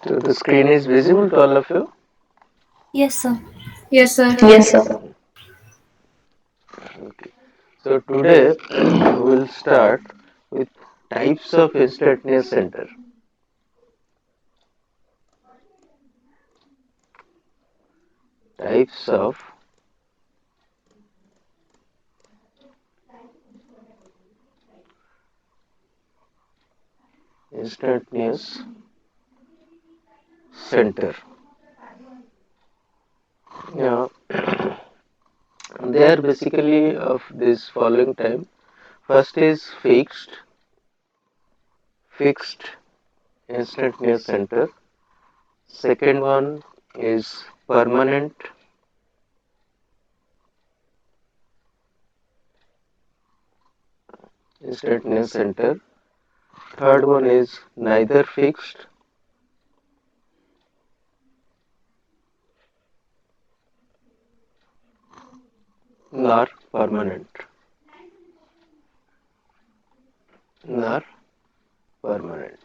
So the screen is visible to all of you? Yes, sir. Yes, sir. Yes, sir. Okay. So today we'll start with types of instantaneous center. Types of instantaneous center. Now they are basically of this following type. First is fixed instantaneous center. Second one is permanent instantaneous center. Third one is neither fixed nor permanent. Nor permanent.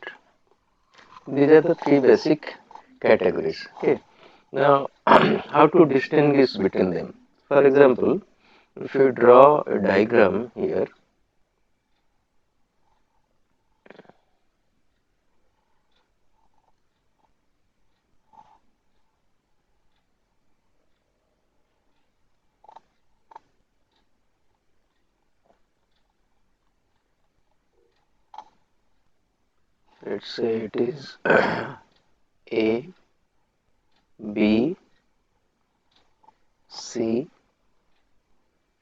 These are the three basic categories. Okay. Now, how to distinguish between them? For example, if you draw a diagram here, let's say it is A, B, C,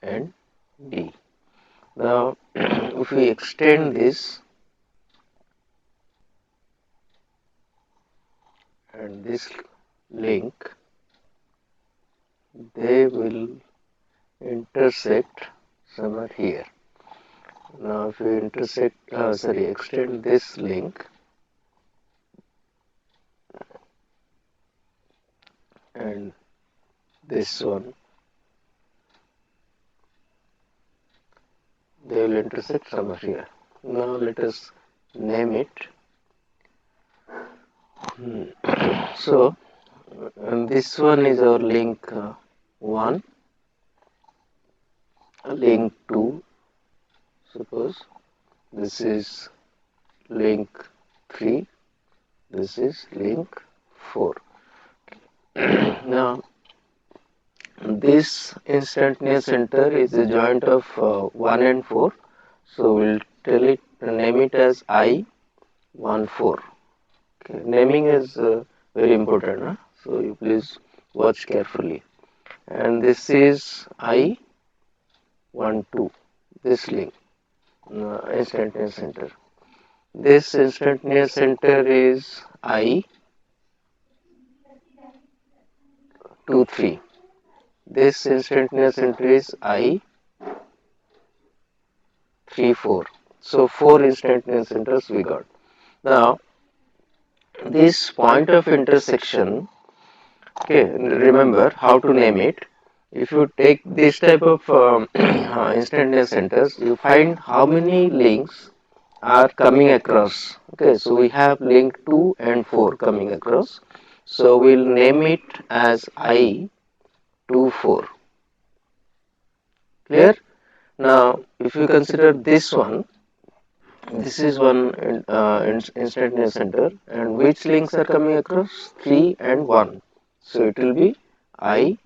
and D. Now, if we extend this and this link, they will intersect somewhere here. Now, if we extend this link and this one, they will intersect somewhere here. Now, let us name it. So, and this one is our link 1, link 2, suppose this is link 3, this is link 4. Now, this instantaneous center is a joint of 1 and 4, so we'll name it as I14. Okay. Naming is very important, huh? So you please watch carefully. And this is I12, this link, instantaneous center. This instantaneous center is I23. This instantaneous center is I34. So 4 instantaneous centers we got. Now this point of intersection, okay, remember how to name it. If you take this type of instantaneous centers, you find how many links are coming across. Okay, so we have link 2 and 4 coming across. So we'll name it as I24. Clear? Now, if you consider this one, this is one instantaneous center, and which links are coming across? 3 and 1. So it will be I13.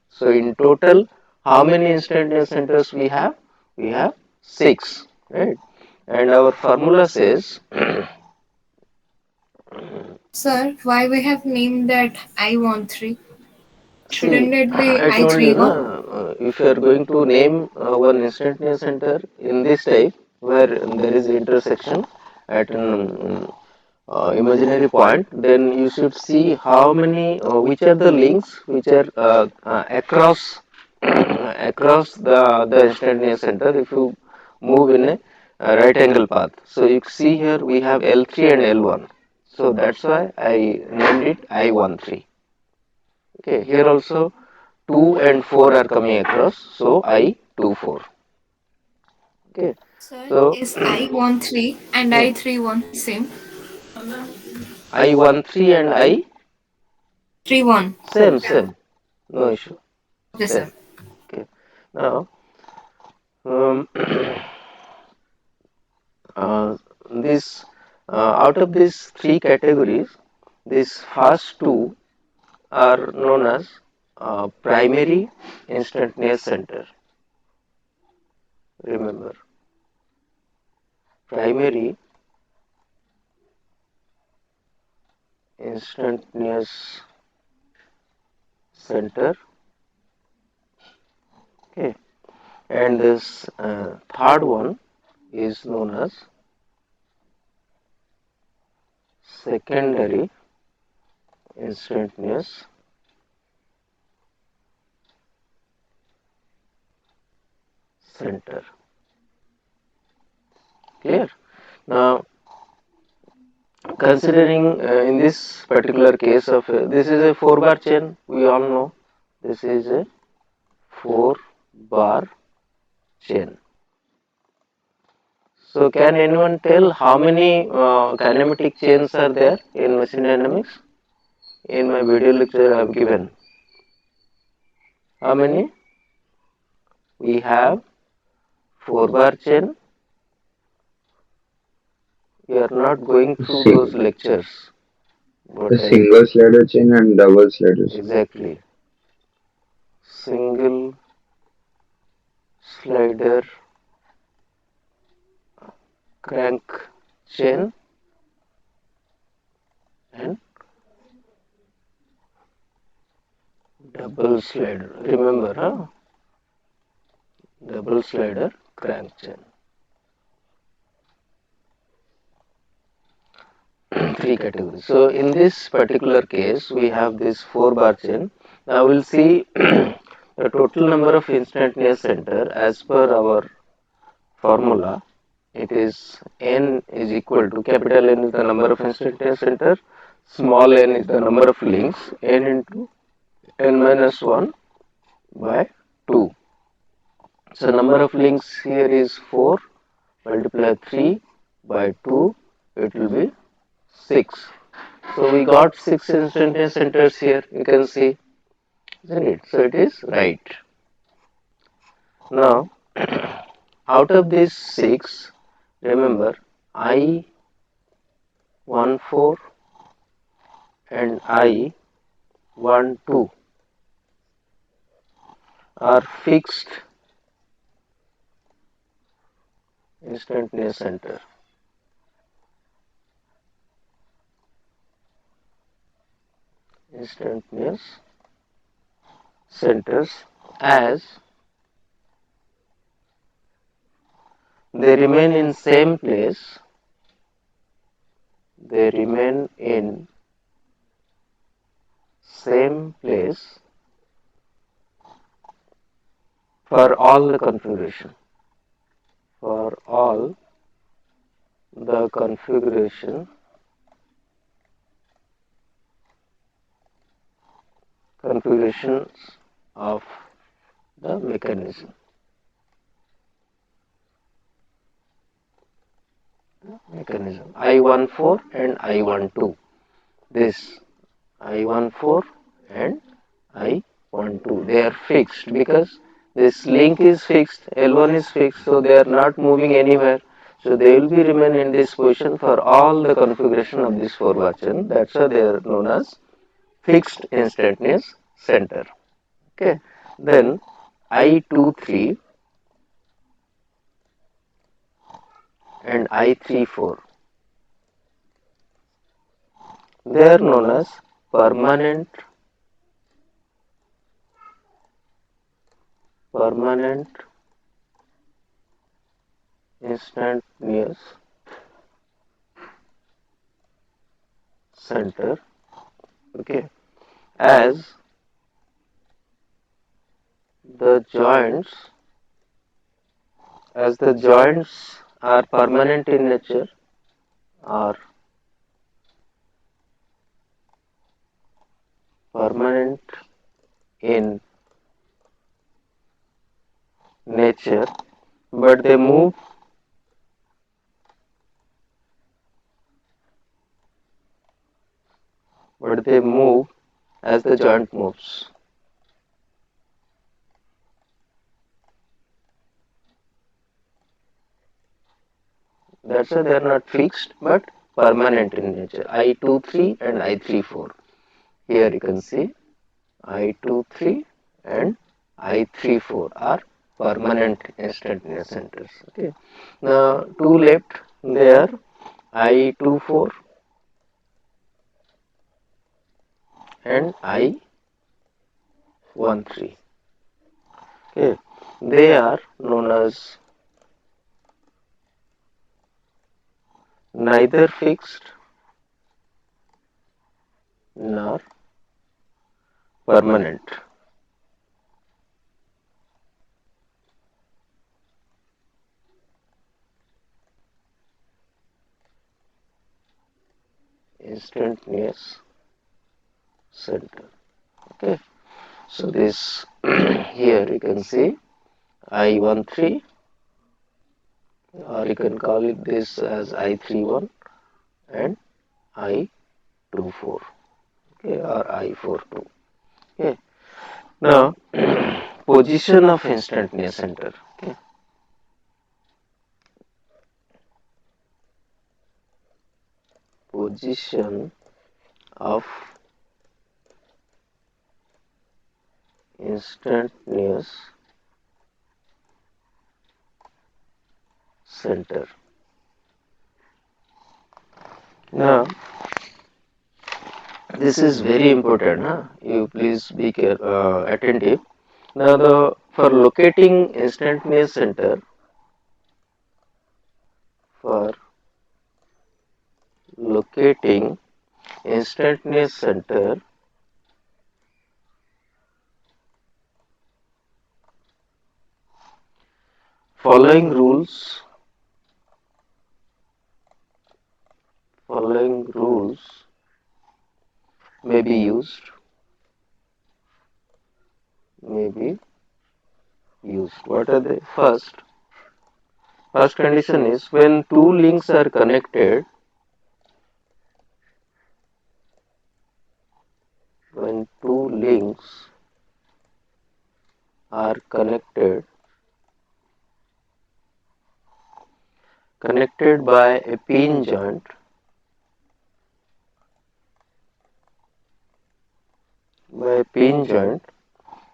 So in total, how many instantaneous centers we have? We have 6, right? And our formula says, Sir, why we have named that I13? see, Shouldn't it be I told you, I31? if you are going to name one instantaneous center in this type, where there is intersection at an imaginary point, then you should see how many, which are the links which are across across the instantaneous center. If you move in a right angle path, so you see here we have L3 and L1. So that's why I named it I13. Okay, here also 2 and 4 are coming across, so I24. Okay, Sir, so is I13 and I31 same? I13 and I 3-1. same, no issue, Okay, same. sir. Okay. Now, um, uh, this out of these three categories, these first two are known as primary instantaneous center. Remember, primary instantaneous center. Okay, and this third one is known as secondary instantaneous center. Clear? Now, considering in this particular case of this is a 4 bar chain, we all know this is a 4 bar chain. So, can anyone tell how many kinematic chains are there in machine dynamics? In my video lecture, I have given how many? We have 4 bar chain. We are not going through those Sing- lectures. a What I single slider chain and double slider chain. exactly single slider crank chain and double slider. Remember, huh? Double slider crank chain. Three categories. So in this particular case, we have this 4 bar chain. Now we'll see the total number of instantaneous center as per our formula. It is n is equal to capital N is the number of instantaneous center, small n is the number of links, n into n minus 1 by 2. So number of links here is 4, multiply 3 by 2, it will be 6. So we got 6 instantaneous centers here, you can see, isn't it? So it is right. Now, out of these 6, remember I14 and I12 are fixed instantaneous center. Instantaneous centers as they remain in same place, they remain in same place for all the configuration, for all the configurations of the mechanism. I14 and I12. This I14 and I12 they are fixed because this link is fixed, L1 is fixed, so they are not moving anywhere. So they will be remain in this position for all the configuration of this 4 bar chain. That's why they are known as fixed instantaneous center. Okay. Then I23 and I34 they are known as permanent instantaneous center. Okay, as the joints the joints are permanent in nature, are permanent in nature, but they move but they move as the joint moves. That's why they are not fixed but permanent in nature. I23 and I34. Here you can see I23 and I34 are permanent instantaneous centers. Okay. Now two left, they are I24 and I13. Okay. They are known as neither fixed nor permanent. Instantaneous center. Okay. So this here you can see I13, or you can call it this as I31 and I24, okay, or I42. Okay. Now position of instantaneous center. Okay. Position of instantaneous center. Now this is very important. Huh? You please be attentive. Now for locating instantaneous center, for locating instantaneous center, following rules may be used. What are they? First condition is when two links are connected. When two links are connected by a pin joint,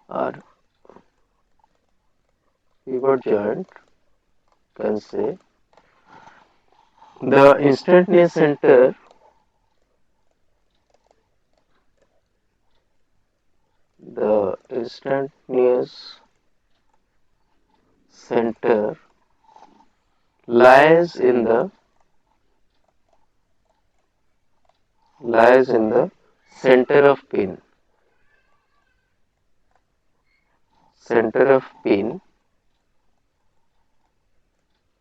or pivot joint, can say the instantaneous center lies in the center of pin.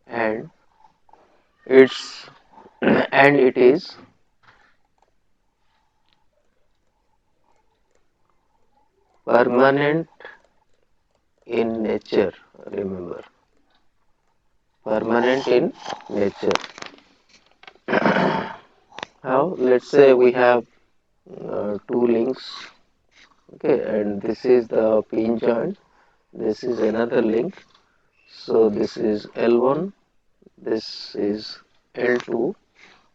And it's and it is permanent in nature. Remember, permanent in nature. How? Let's say we have two links. Okay, and this is the pin joint. This is another link. So this is L1. This is L2.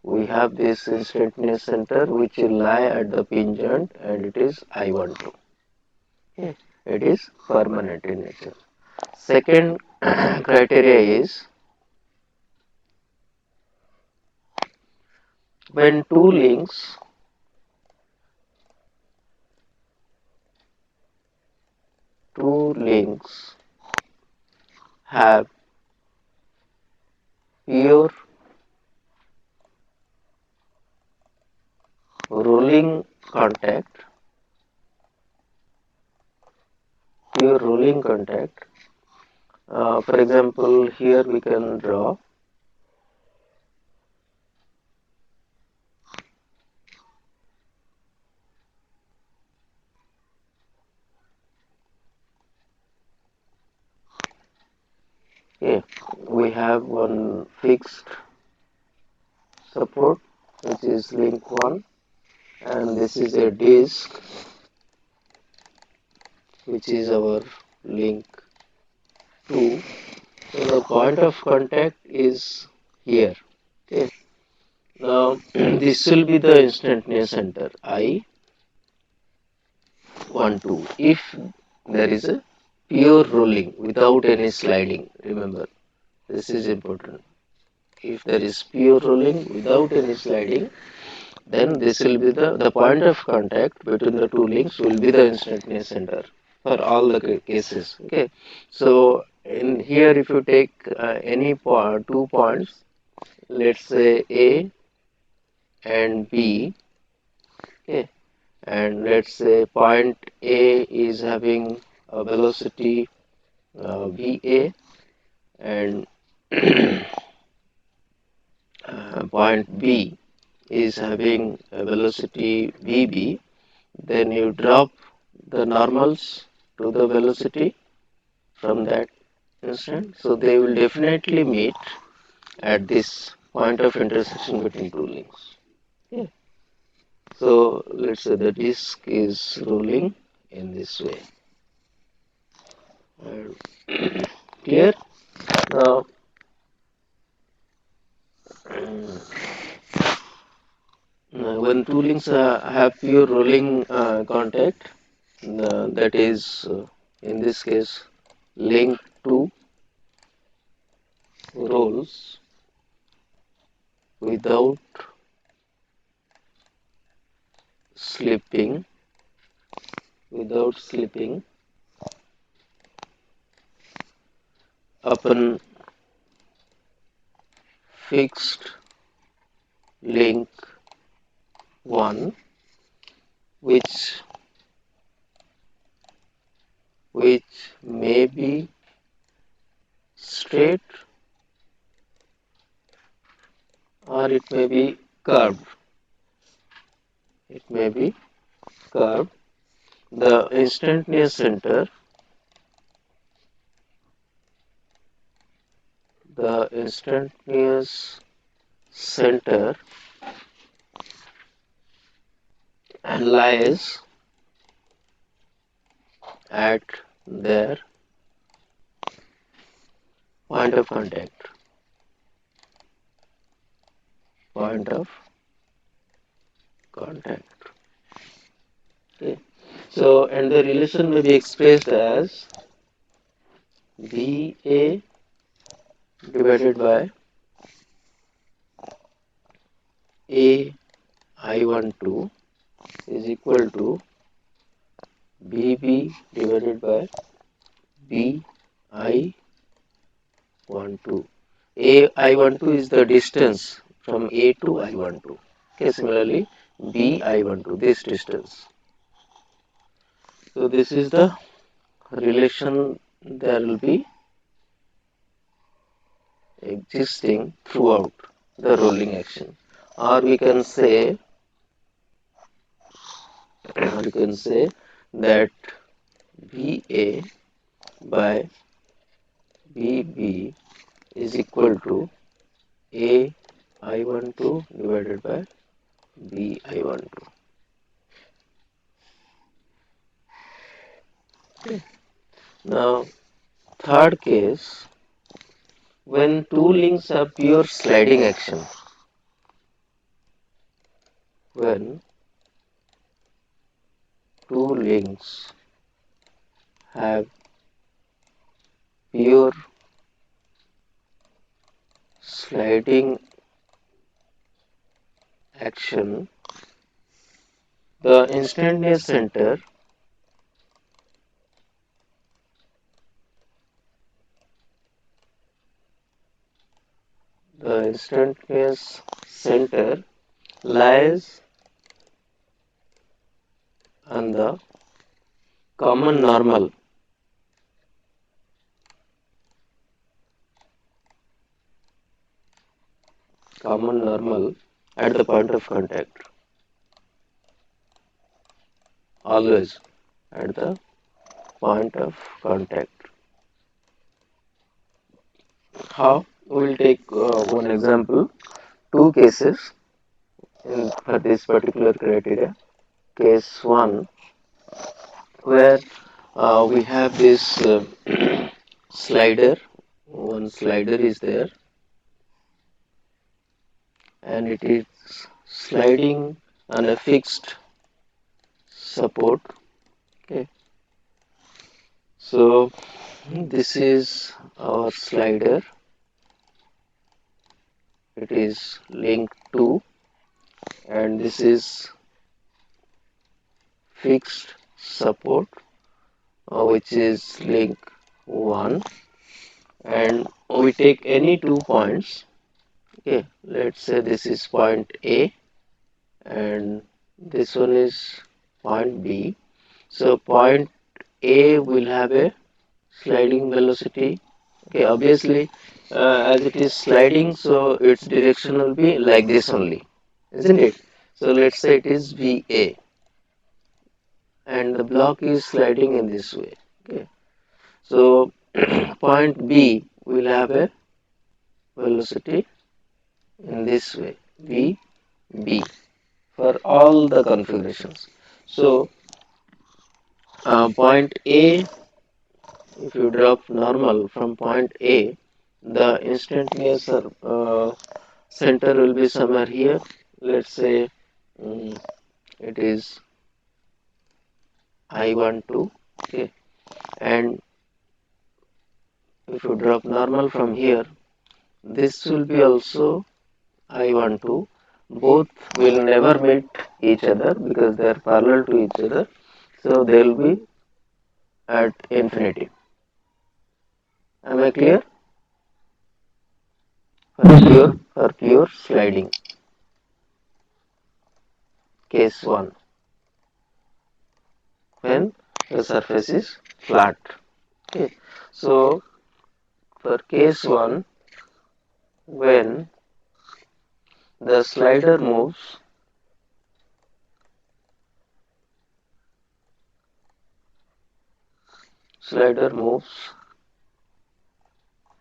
We have this instantaneous center which will lie at the pin joint, and it is I12. Okay. It is permanent in nature. Second criteria is when two links have pure rolling contact. For example, here we can draw we have one fixed support which is link 1, and this is a disk, which is our link 2. So the point of contact is here. Okay. Now this will be the instantaneous center I12. If there is a pure rolling without any sliding, remember this is important. If there is pure rolling without any sliding, then this will be the point of contact between the two links will be the instantaneous center for all the cases. Okay, so in here if you take any 2 points, let's say A and B, okay, and let's say point A is having a velocity VA and point B is having a velocity VB, then you drop the normals to the velocity from that instant. So they will definitely meet at this point of intersection between two links. Yeah. So let's say the disk is rolling in this way. Clear? Now, when two links have pure rolling contact, that is in this case link 2 rolls without slipping, upon fixed link 1, which may be straight or it may be curved. The instantaneous center lies at their point of contact. Okay. So, and the relation may be expressed as VA divided by A I12 is equal to BB divided by B I12. A I12 is the distance from A to I12. Okay, similarly B I12, this distance. So this is the relation there will be existing throughout the rolling action, or we can say that VA by BB is equal to A I12 divided by B I12. Now, third case, when two links have pure sliding action, when two links have pure sliding action, the instantaneous center lies on the common normal at the point of contact, always at the point of contact. How? We will take one example, two cases. for this particular criteria. Case 1, where we have this slider, one slider is there, and it is sliding on a fixed support. Okay, so this is our slider, it is link 2, and this is fixed support, which is link 1, and we take any 2 points. Okay, let's say this is point A and this one is point B. So point A will have a sliding velocity. Okay, obviously, as it is sliding, so its direction will be like this only, isn't it? So let's say it is VA, and the block is sliding in this way. Okay, so point B will have a velocity in this way, VB, for all the configurations. So point A, if you drop normal from point A, the instantaneous center will be somewhere here. Let's say it is I12. Okay, and if you drop normal from here, this will be also I12. Both will never meet each other because they are parallel to each other. So they will be at infinity. Am I clear? For pure sliding. Case 1, when the surface is flat. Okay. So for case 1, when the slider moves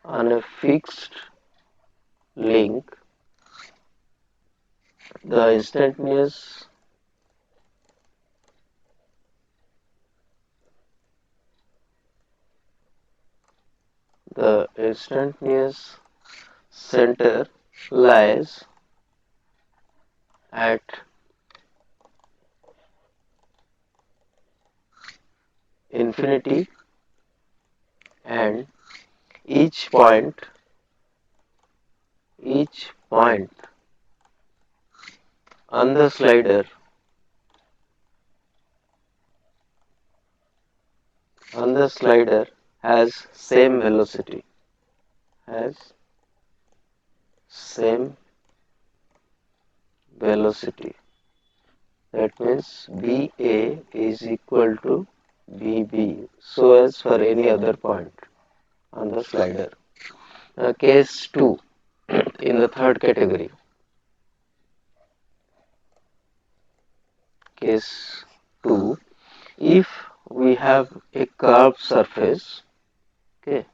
on a fixed link, the instantaneous center lies at infinity, and each point on the slider has has same velocity. That means BA is equal to BB, so as for any other point on the slider. Case 2, in the third category. Case 2, if we have a curved surface, okay,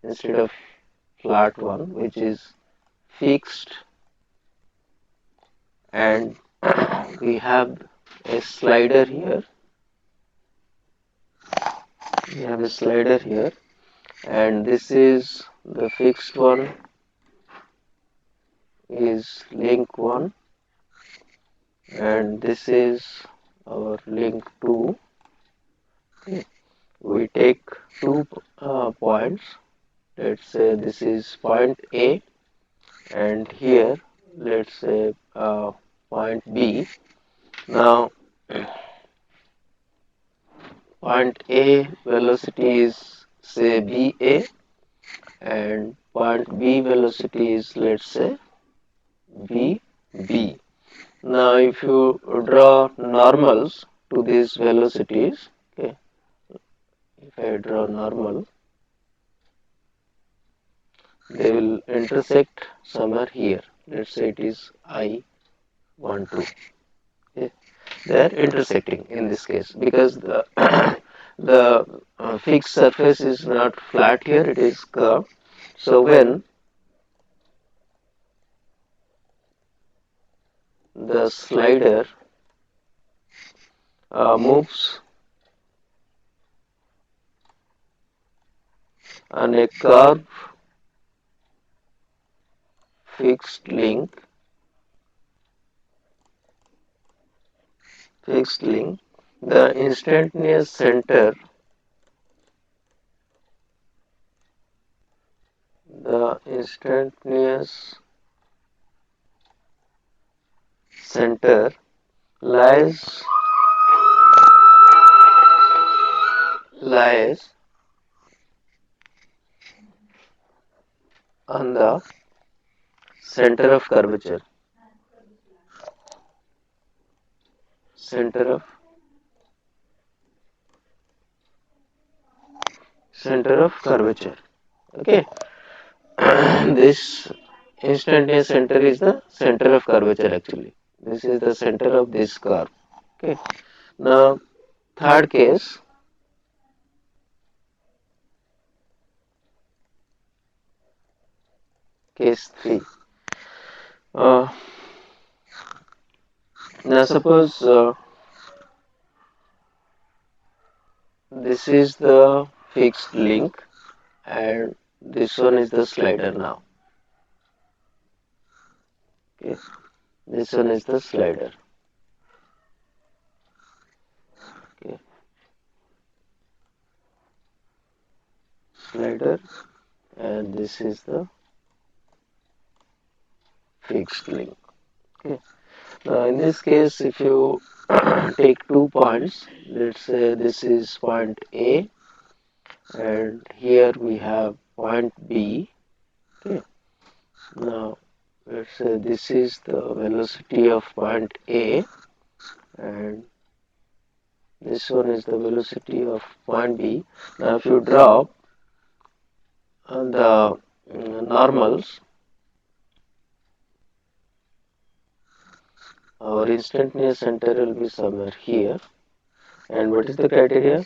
instead of flat one, which is fixed, and we have a slider here, and this is the fixed one is link 1, and this is our link 2. Okay. We take 2 points. Let's say this is point A, and here let's say point B. Now point A velocity is say BA, and point B velocity is, let's say, BB. Now if you draw normals to these velocities, okay, if I draw normal, they will intersect somewhere here. Let's say it is I12. Okay. They are intersecting in this case because the fixed surface is not flat here, it is curved. So when the slider moves on a curve fixed link, the instantaneous center, the instantaneous center lies on the center of curvature, center of curvature. Okay, this instantaneous center is the center of curvature actually. This is the center of this curve. Okay, now third case, case 3. Now suppose this is the fixed link and this one is the slider now. Okay, this one is the slider. Okay, slider, and this is the fixed link. Okay. Now in this case, if you take 2 points, let's say this is point A and here we have point B. Okay. Now let's say this is the velocity of point A and this one is the velocity of point B. Now if you drop the normals, our instantaneous center will be somewhere here. And what is the criteria?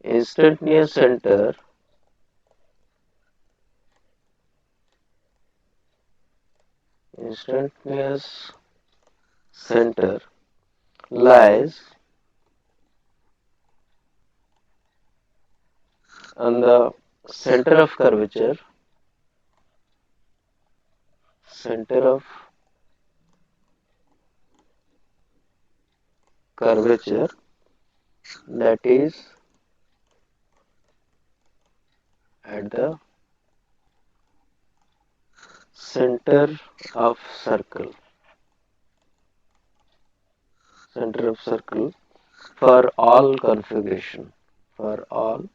Instantaneous center lies on the center of curvature, that is at the center of circle, for all configuration, for all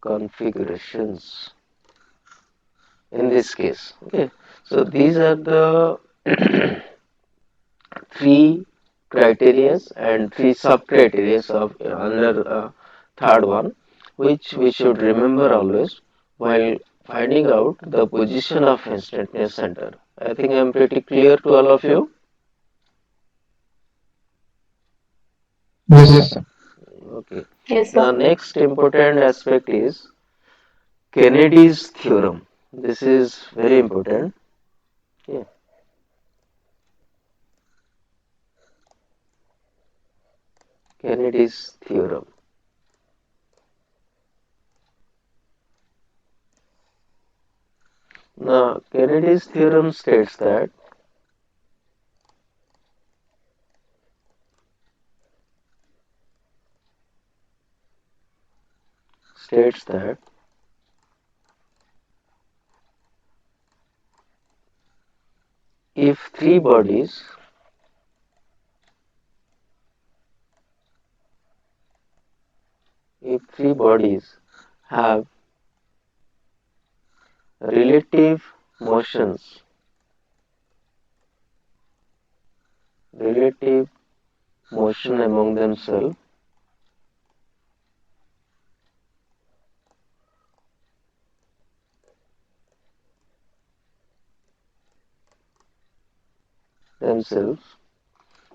configurations in this case. Okay, so these are the three criteria and three sub criteria of under third one, which we should remember always while finding out the position of instantaneous center. I think I am pretty clear to all of you. Yes. Okay. Yes, The sir. next important aspect is Kennedy's theorem. This is very important. Okay. Kennedy's theorem. Now, Kennedy's theorem states that if three bodies have relative motions, motion among themselves,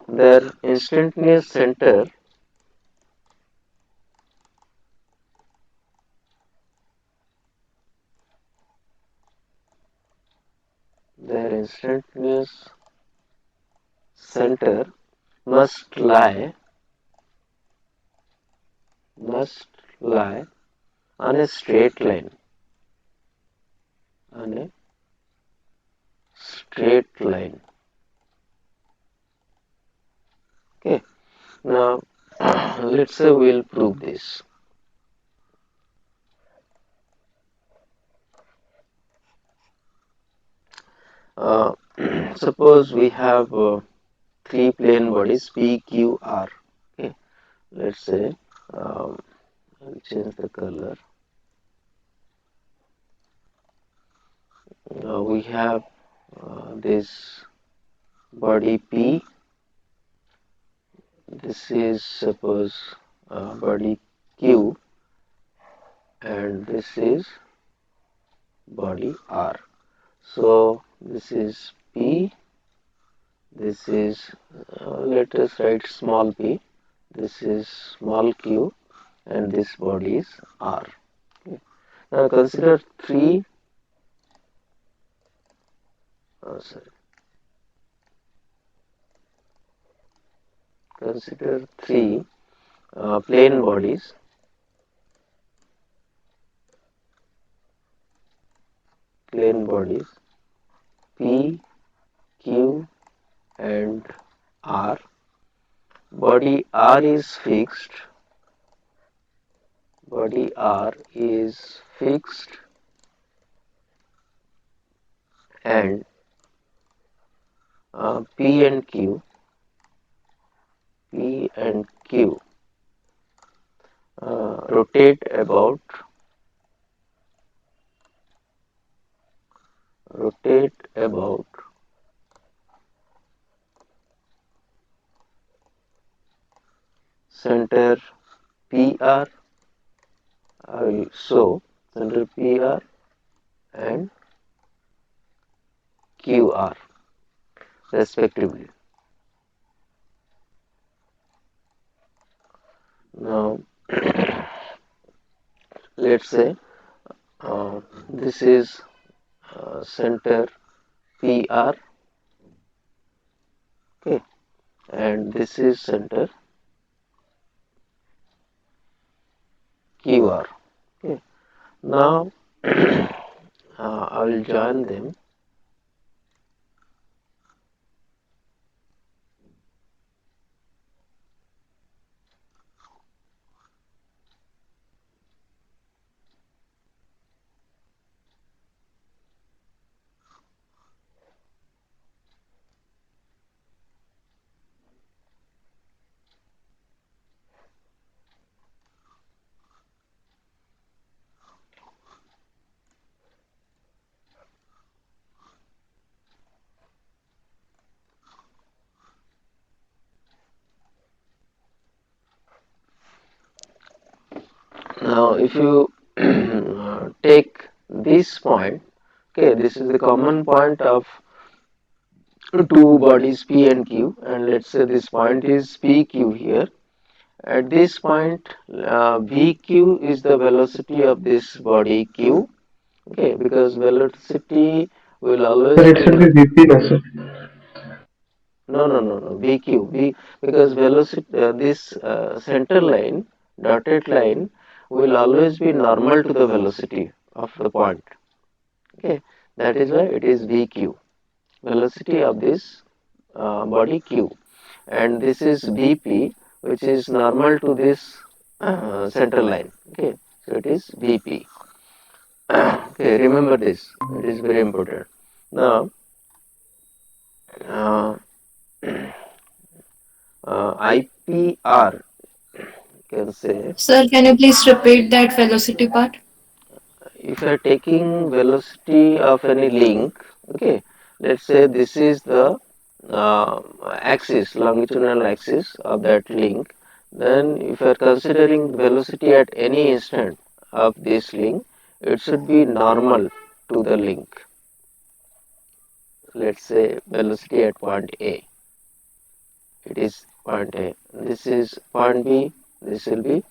their instantaneous center their instantaneous center must lie must lie on a straight line on a straight line. Okay, now let's say we'll prove this. uh, Suppose we have three plane bodies P, Q, R. Okay, let's say I'll change the color. We have this body P. This is suppose body Q, and this is body R. So this is P. This is let us write small p. This is small q, and this body is R. Okay. Now consider three. Sorry. Consider three plane bodies. Plane bodies P, Q, and R. Body R is fixed. Body R is fixed, and P and Q. P and Q rotate about center PR. I will show center PR and QR respectively. Now let's say this is center PR, okay, and this is center QR. Okay. Now I will join them. Now if you take this point, okay, this is the common point of two bodies P and Q, and let's say this point is PQ here. At this point, VQ is the velocity of this body Q, okay, because velocity will always Sir, it be should be VP also. no VQ, because velocity this center line, dotted line, will always be normal to the velocity of the point, okay, that is why it is VQ, velocity of this body Q, and this is VP, which is normal to this center line, okay, so it is VP. Okay, remember this, it is very important. Now uh, IPR, you can say, Sir, can you please repeat that velocity part? if you are taking velocity of any link, okay, let's say this is the axis, longitudinal axis of that link, then if you are considering velocity at any instant of this link, it should be normal to the link. Let's say velocity at point A, it is point A, this is point B, this will be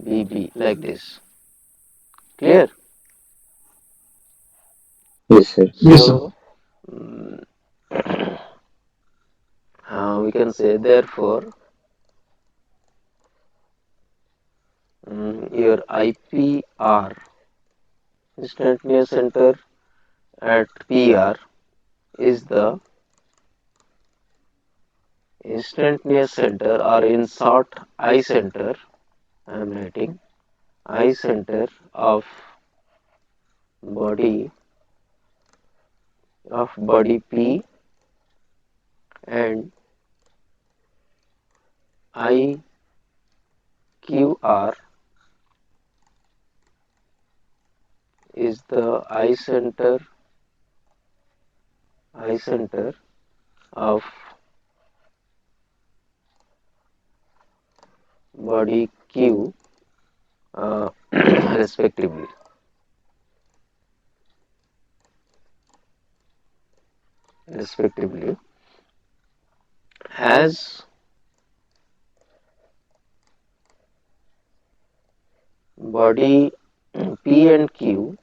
BB, like this. Clear? Yes, sir. So can say therefore your IPR, instantaneous center at PR, is the instantaneous center, or in short I center. I am writing I center of body P, and IQR is the I center of body Q, respectively. As body P and Q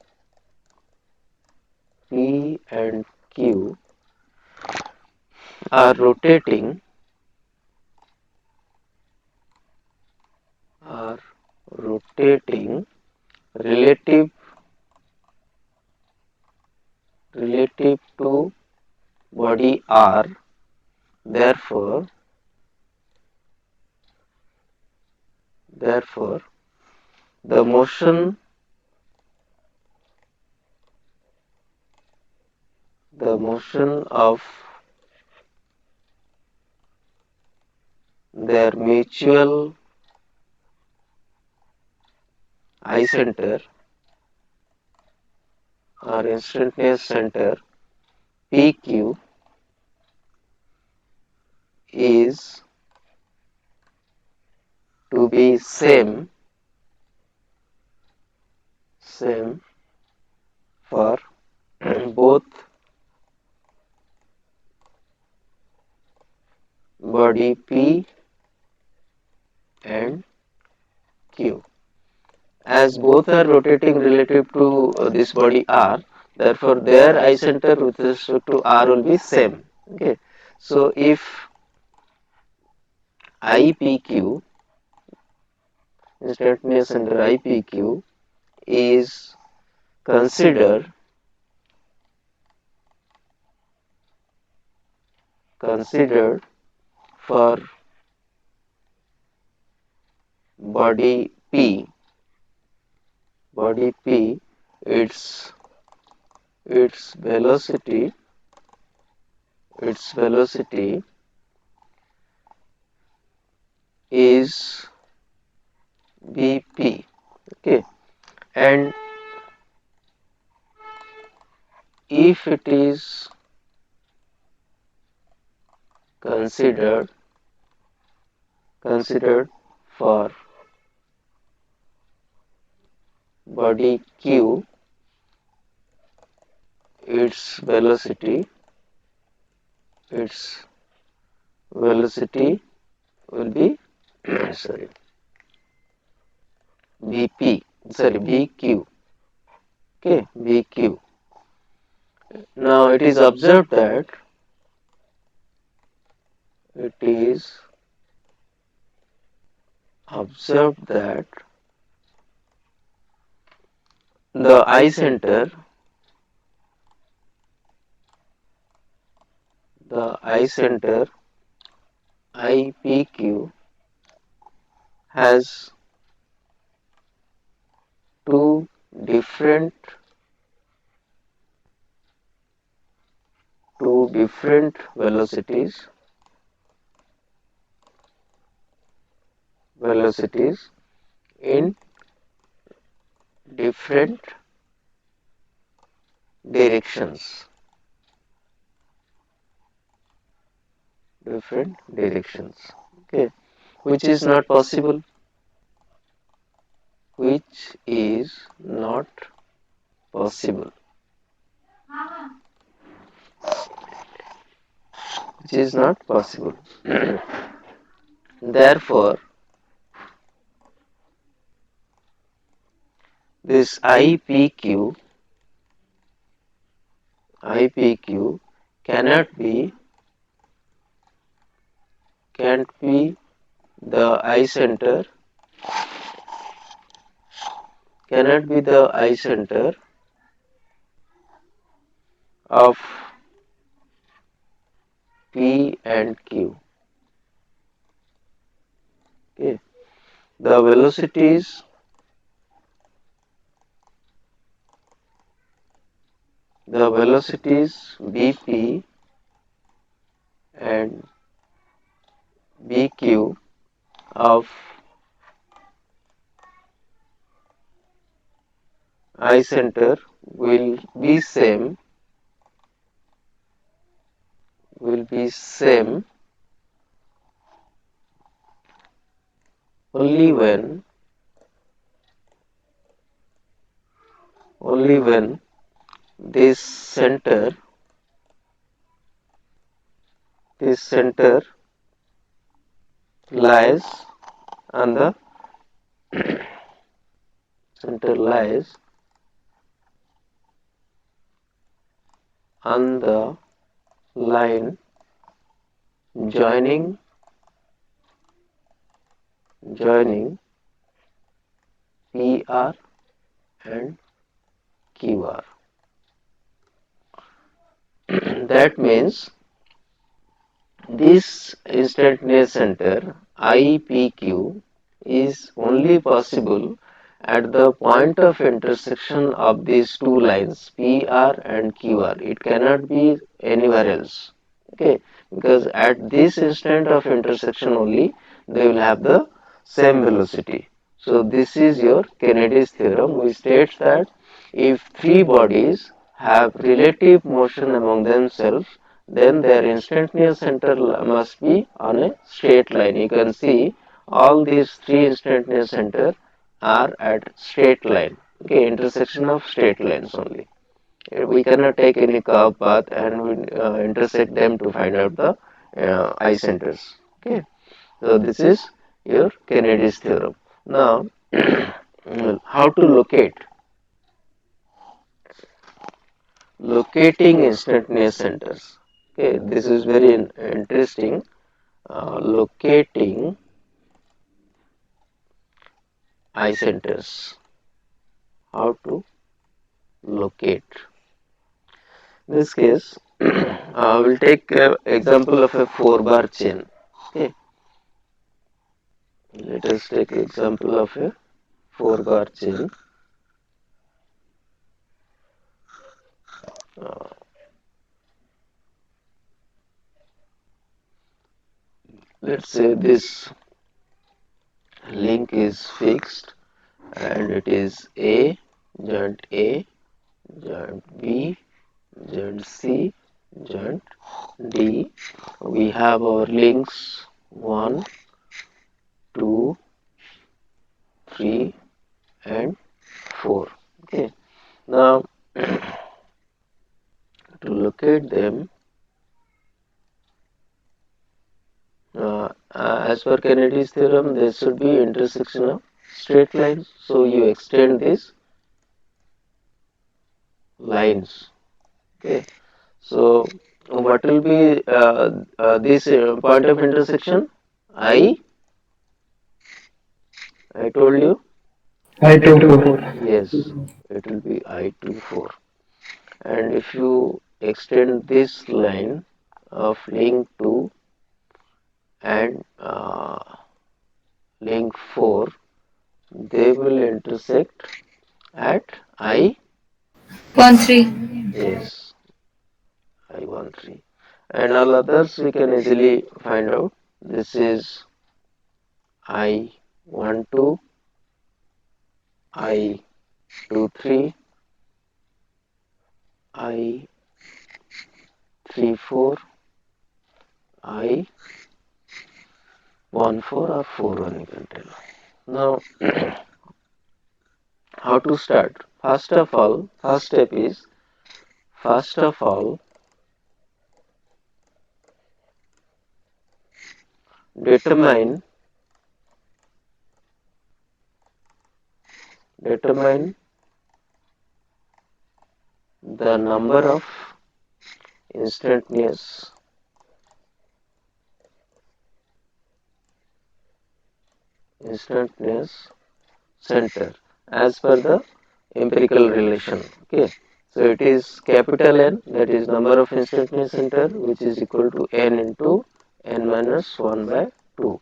are rotating relative to body R, therefore the motion of their mutual I center or instantaneous center PQ is to be same for both body P and Q. As both are rotating relative to this body R, therefore their I center with respect to R will be same. Okay, so if IPQ, instantaneous center IPQ, is considered for body P, its velocity is BP. Okay, and if it is considered for body Q, its velocity will be BQ. Okay, BQ. Now it is observed that the I center IPQ has two different velocities in different directions. Okay, which is not possible. Which is not possible. Therefore, this IPQ cannot be can't be the eye center, cannot be the eye center of P and Q. Okay. The velocities BP and BQ of eye center will be same only when this center lies on the center lies on the line joining PR and QR. That means this instantaneous center IPQ is only possible at the point of intersection of these two lines PR and QR. It cannot be anywhere else. Okay, because at this instant of intersection only they will have the same velocity. So this is your Kennedy's theorem, which states that if three bodies have relative motion among themselves, then their instantaneous center must be on a straight line. You can see all these three instantaneous center are at straight line. Okay, intersection of straight lines only. We cannot take any curve path and we intersect them to find out the eye centers. Okay, so this is your Kennedy's theorem. Now, how to locating instantaneous centers. Okay, this is very interesting. Locating eye centers. How to locate? In this case, we'll take example of a 4-bar chain. Okay, let us take example of a 4-bar chain. Uh, let's say this link is fixed and it is A, joint B, joint C, joint D. We have our links 1, 2, 3 and 4. Okay. Now to locate them, as per Kennedy's theorem, there should be intersection of straight lines. So you extend these lines. Okay. So what will be this point of intersection? I told you. I24. Yes, it will be I24. And if you extend this line of link 2 and link 4, they will intersect at I, 1 3. yes, I13. And all others we can easily find out. This is I12, I23, I34, I14 or 41 you can tell. Now how to start? First of all, first step is determine the number of instantaneous instantaneous center as per the empirical relation. Okay, so it is capital N, that is number of instantaneous center, which is equal to n into n minus 1 by 2.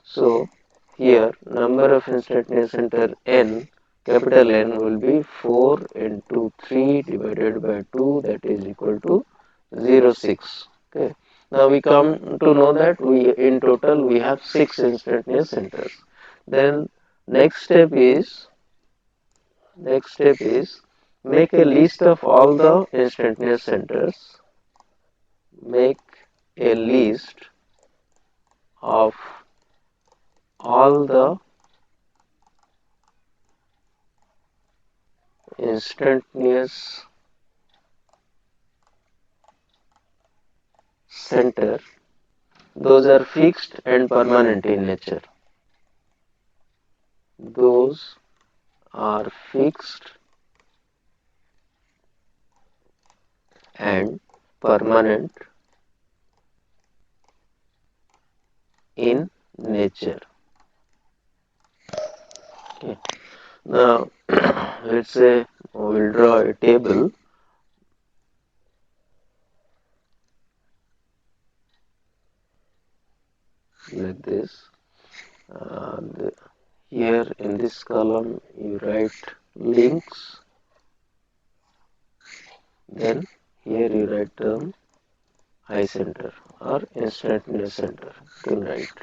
So here number of instantaneous center n, capital N, will be 4 into 3 divided by 2, that is equal to 0.6. Okay. Now we come to know that we in total we have 6 instantaneous centers. Then next step is make a list of all the instantaneous centers. Make a list of all the instantaneous center. Those are fixed and permanent in nature. Those are fixed and permanent in nature. Okay. Now let's say we'll draw a table like this. Here in this column you write links, then here you write term I center or instantaneous center. You can write.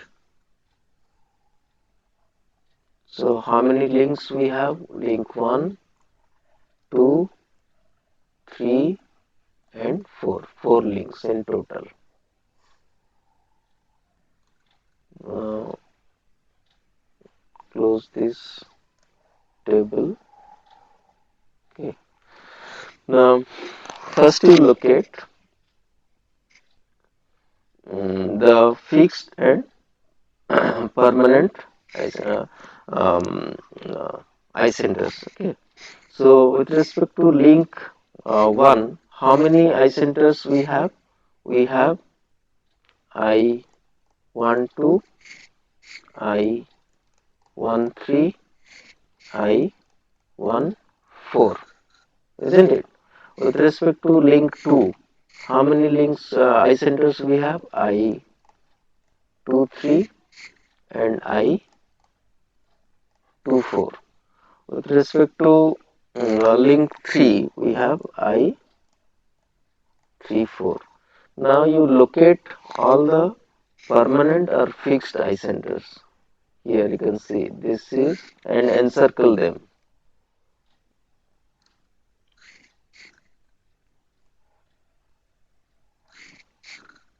So how many links we have? Link 1, 2, 3 and 4. 4 links in total. Now close this table. Okay. Now first you locate the fixed and permanent um, uh, eye centers. Okay. So with respect to link 1, how many eye centers we have? We have I12, I13, I14, isn't it? With respect to link 2, how many links eye centers we have? I23 and I24. With respect to link 3, we have I34. Now you locate all the permanent or fixed eye centers. Here you can see this is, and encircle them.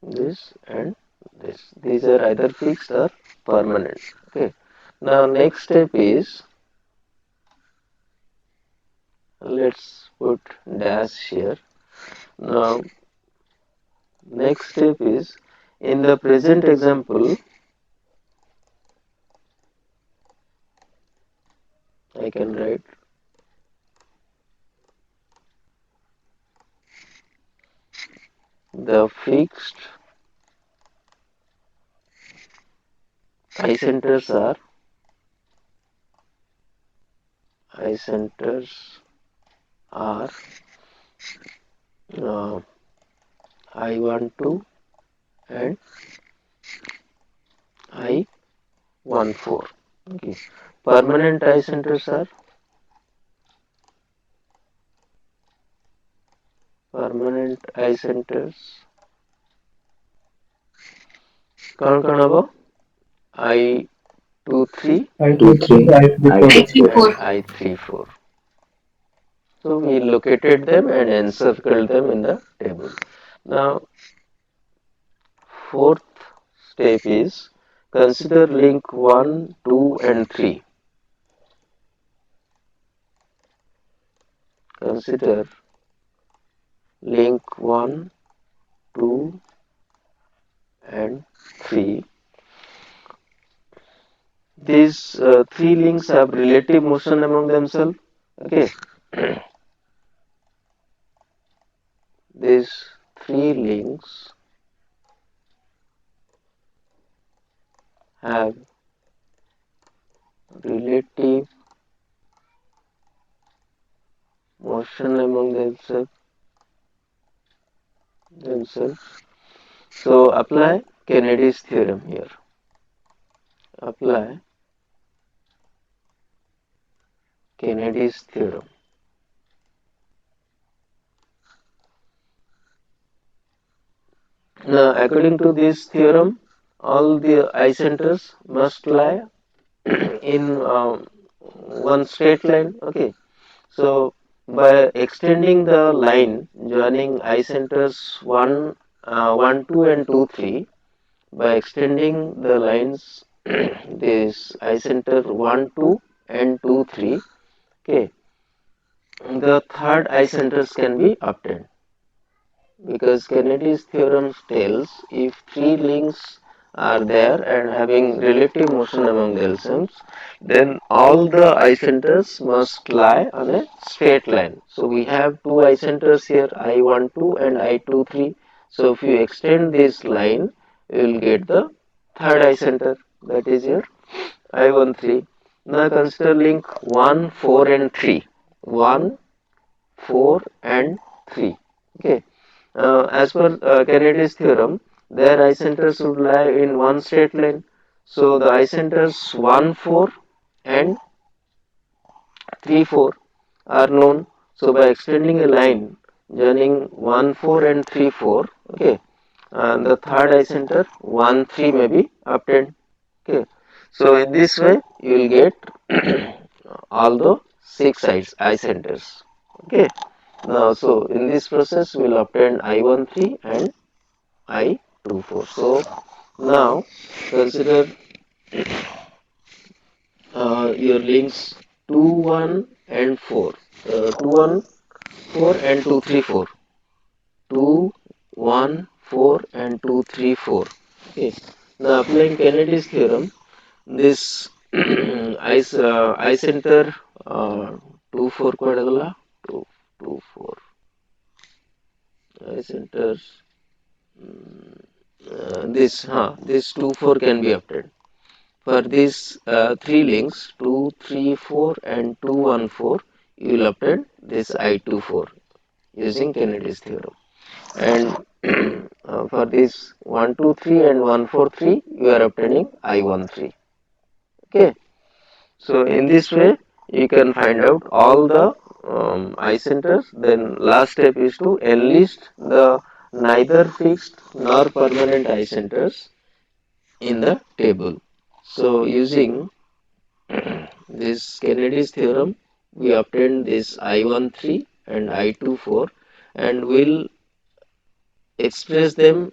This and this. These are either fixed or permanent. Okay. Now next step is, let's put dash here. Now next step is, in the present example I can write the fixed eye centers are uh, I12 and I14. Okay. Permanent eye centers are कौन कौन होगा? I23 I23, I34. and I34. So we located them and encircled them in the table. Now fourth step is, consider link 1, 2 and 3. Consider link 1, 2 and 3. These 3 links have relative motion among themselves. Okay. These 3 links have relative motion among themselves. So apply Kennedy's theorem here. Apply Kennedy's theorem. Now, according to this theorem, all the eye centers must lie in one straight line. Okay, so by extending the line joining eye centers 1, 2, and 2, 3, by extending the lines this eye center 1, 2, and 2, 3, okay, the third eye centers can be obtained. Because Kennedy's theorem tells if three links are there and having relative motion among themselves, then all the eye centers must lie on a straight line. So we have two eye centers here, I12 and I23. So if you extend this line, you will get the third eye center, that is your I13. Now consider link 1, 4 and 3. 1, 4 and 3. Okay. As per Kennedy's theorem, their eye centers should lie in one straight line. So the eye centers 1, 4 and 3, 4 are known. So by extending a line joining 1, 4 and 3, 4, okay, and the third eye center 1, 3 may be obtained. Okay. So in this way you will get all the six eye centers. Okay. Now, so in this process, we will obtain I13 and I24. So now consider your links 2, 1 and 4. 2, 1, 4 and 2, 3, 4. 2, 1, 4 and 2, 3, 4. Okay. Now applying Kennedy's theorem, this I center 2, 4 quadrilla, 2, 2, 4. I centers this 2, 4 can be obtained. For these three links 2, 3, 4 and 2, 1, 4, you will obtain this I24 using Kennedy's theorem. And for this 1, 2, 3 and 1, 4, 3, you are obtaining I13. Okay. So in this way you can find out all the eye centers. Then last step is to enlist the neither fixed nor permanent eye centers in the table. So using this Kennedy's theorem, we obtained this I13 and I24 and will express them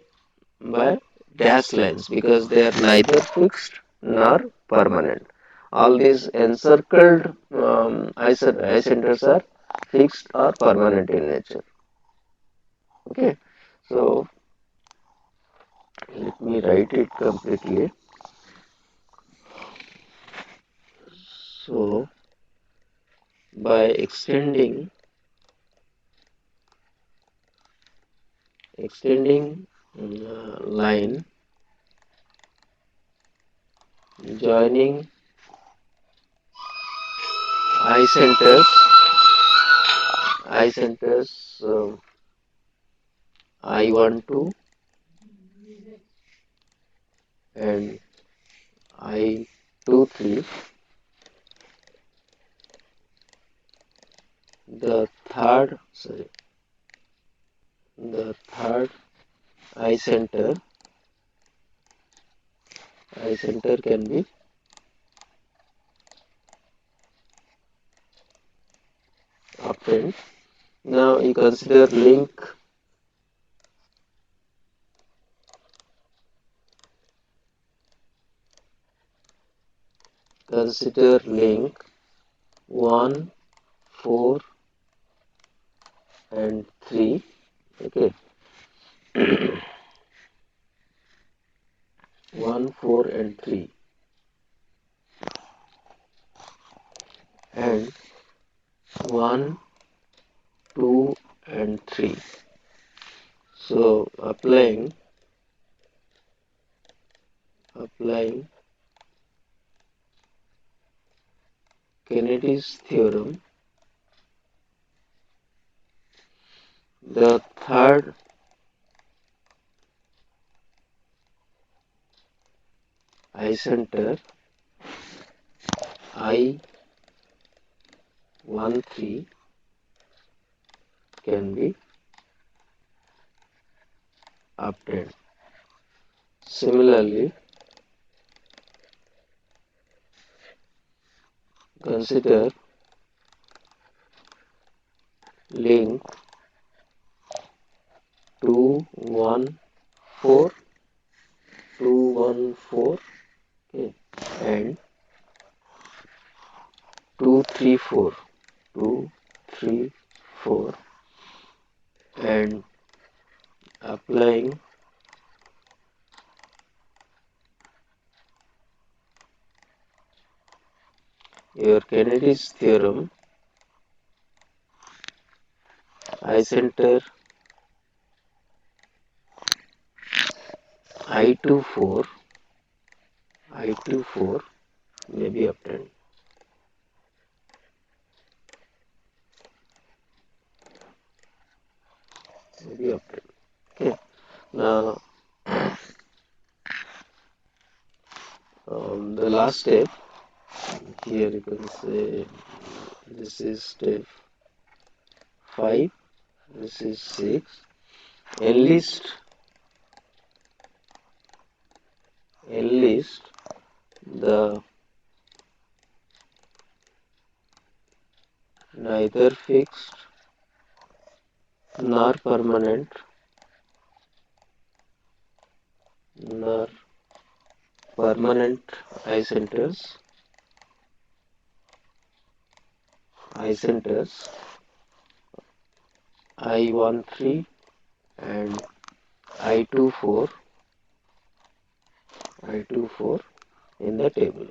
by dash lines because they are neither fixed nor permanent. All these encircled eye centers are fixed or permanent in nature. Okay, so let me write it completely. So by extending line joining eye centers I12 and I23, the third eye center can be obtained. Now you consider link consider link 1, 4 and 3. Okay. 1, 4 and 3 and 1, 2 and 3. So applying Kennedy's theorem. The third icenter I13 can be obtained. Similarly, consider link 214 okay, and 234 and applying your Kennedy's theorem, icenter I24 may be obtained. Okay. Now, the last step here you can say this is step 5, this is 6. Enlist the neither fixed nor permanent icenters I13 and I24 in the table.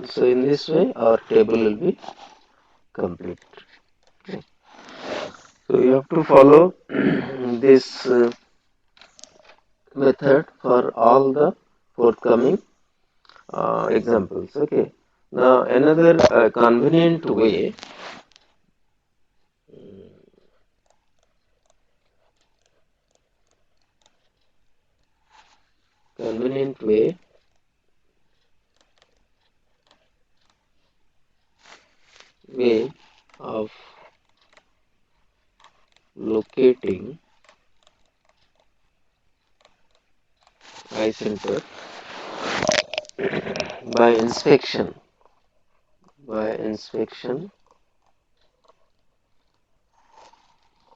So in this way our table will be complete. Okay. So you have to follow this method for all the forthcoming examples. Okay. Now another convenient way of locating icenter by inspection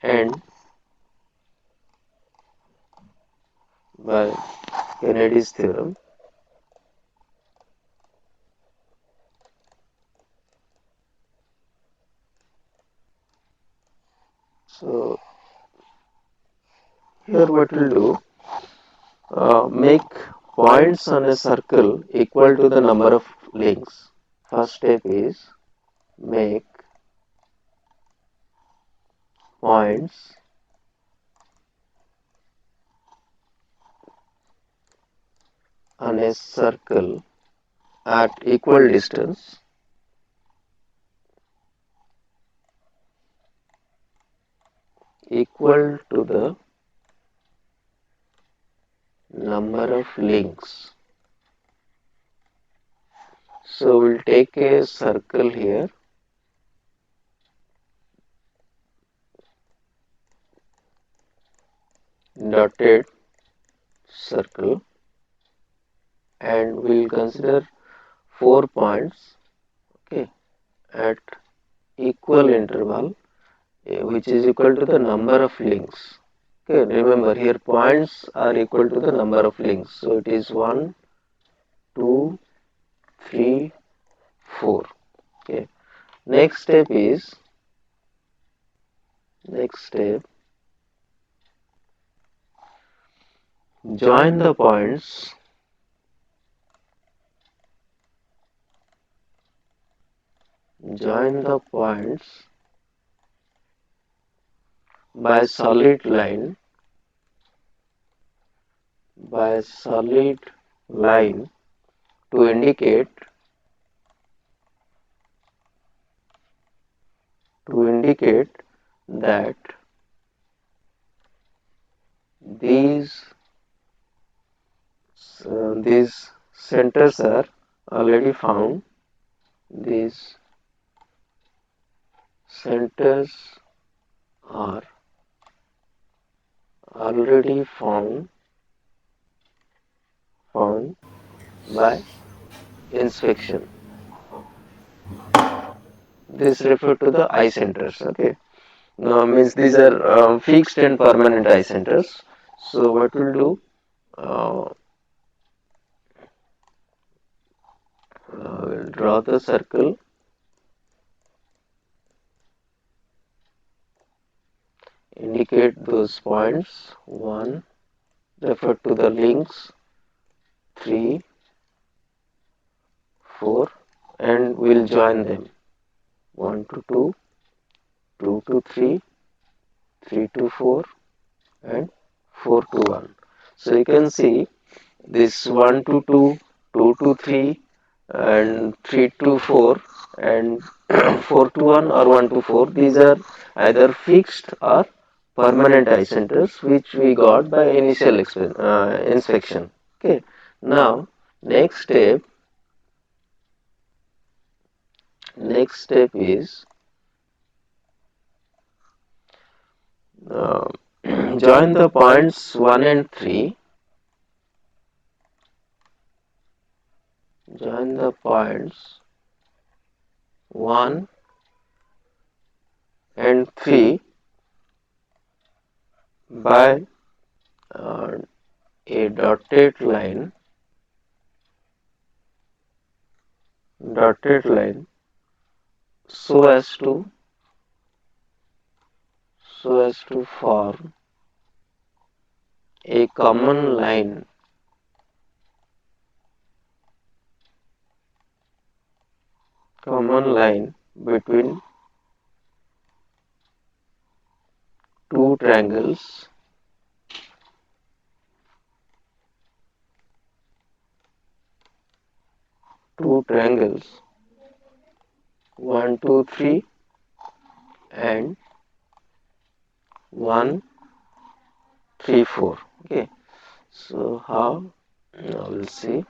and by Kennedy's theorem. So here what we'll do, make points on a circle equal to the number of links. First step is make points on a circle at equal distance equal to the number of links. So we'll take a circle here, dotted circle, and we'll consider 4 points, okay, at equal interval, which is equal to the number of links. Okay, remember here points are equal to the number of links. So it is 1, 2, 3, 4. Okay. Next step join the points by solid line to indicate that these centers are already found. These centers are already found by inspection. This refers to the eye centers. Okay. Now means these are fixed and permanent eye centers. So what we'll do? We'll draw the circle. Indicate those points. 1, refer to the links. 3, 4, and we'll join them. 1 to 2, 2 to 3, 3 to 4, and 4 to 1. So you can see this 1 to 2, 2 to 3, and 3 to 4, and 4 to 1 or 1 to 4. These are either fixed or permanent eye centers which we got by initial inspection. Okay. Now next step is uh, join the points 1 and 3. Join the points 1 and 3 by a dotted line so as to form a common line between two triangles two triangles 1 2 3 and 1 3 4. Okay, so how? Now we'll see.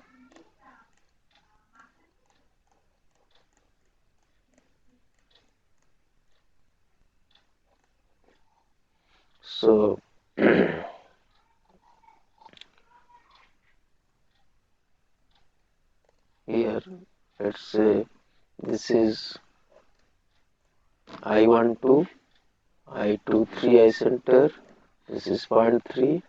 So here let's say this is I12, I23 eye center, this is 0.3,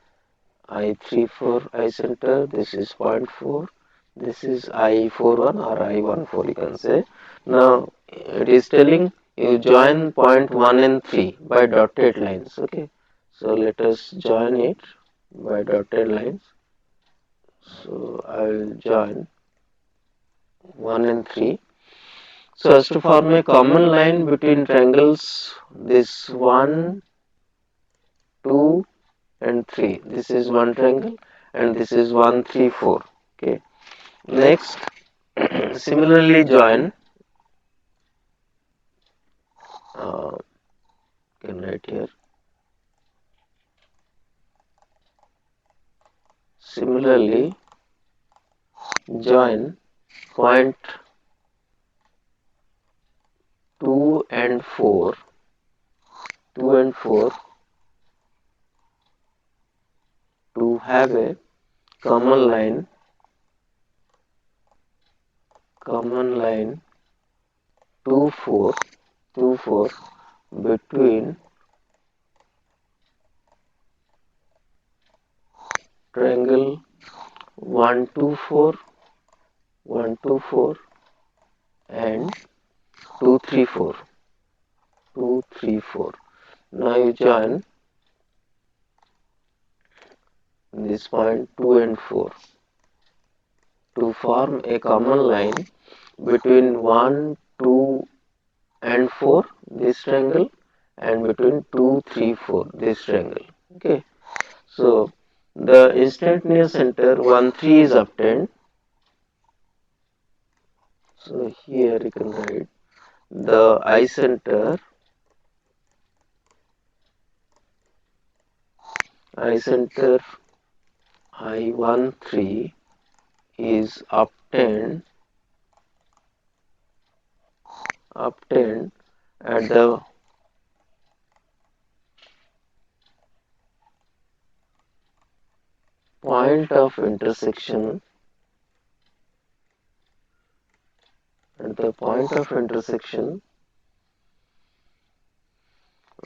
I34 eye center, this is 0.4, this is I41 or I14 you can say. Now it is telling you join point 1 and 3 by dotted lines. Okay, so let us join it by dotted lines. So I will join 1 and 3 so as to form a common line between triangles this 1, 2 and 3. This is one triangle and this is 1, 3, 4. Okay. Next, similarly join can write here. Similarly join point 2 and 4 to have a common line 2 4 between triangle 1 2 4 and 2 3 4 Now you join this point 2 and 4 to form a common line between 1 2 and 4 this triangle and between 2 3 4 this triangle. Okay, so the instantaneous center 1 3 is obtained. So here you can write the I center I13 is obtained at the point of intersection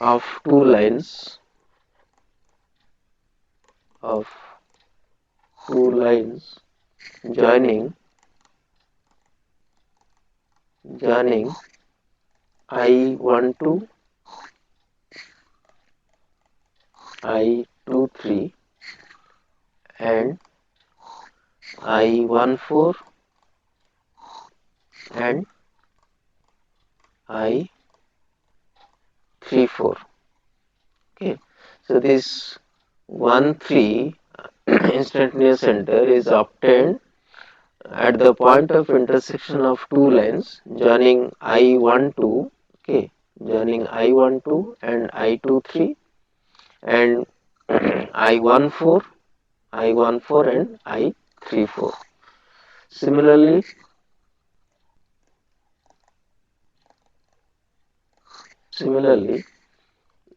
of two lines joining I12 I23 and I14 and I34. Okay, so this 1 3 instantaneous center is obtained at the point of intersection of two lines joining I12, okay, joining I12 and I23 and I14 and I34. Similarly,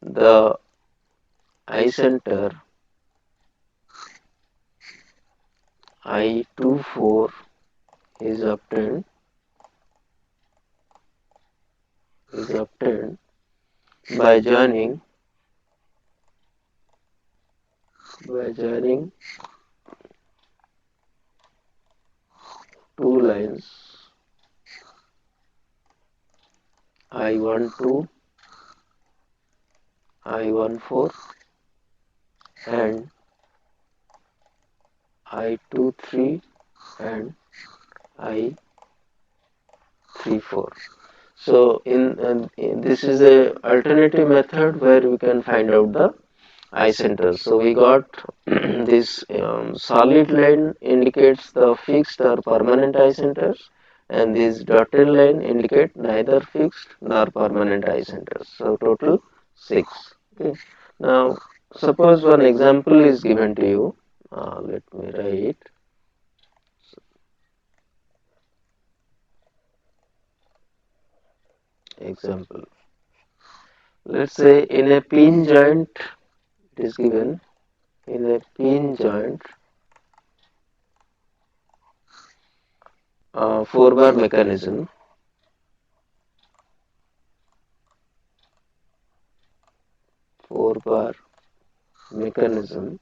the I center I24 is obtained by joining two lines I12 I14 and I23 and I34. So in this is a alternative method where we can find out the I centers. So we got this solid line indicates the fixed or permanent I centers, and this dotted line indicate neither fixed nor permanent I centers. So total 6. Okay. Now suppose one example is given to you. Let me write example. Let's say in a pin joint, it is given in a pin joint 4-bar mechanism. 4-bar mechanism.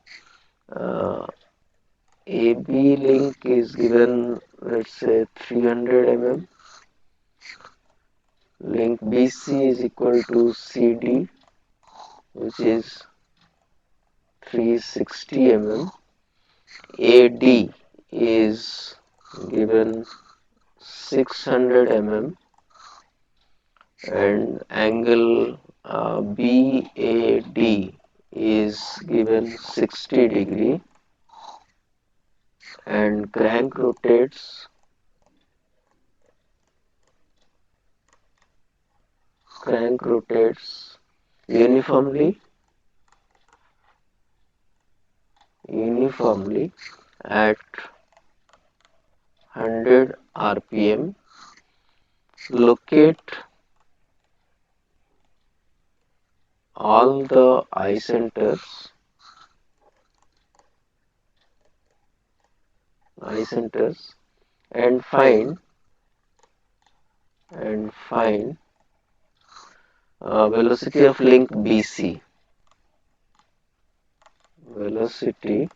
AB link is given, let's say 300 mm. Link BC is equal to CD, which is 360 mm. AD is given 600 mm and angle BAD is given 60 degree and crank rotates uniformly at 100 rpm. Locate all the I centers and find velocity of link BC. Velocity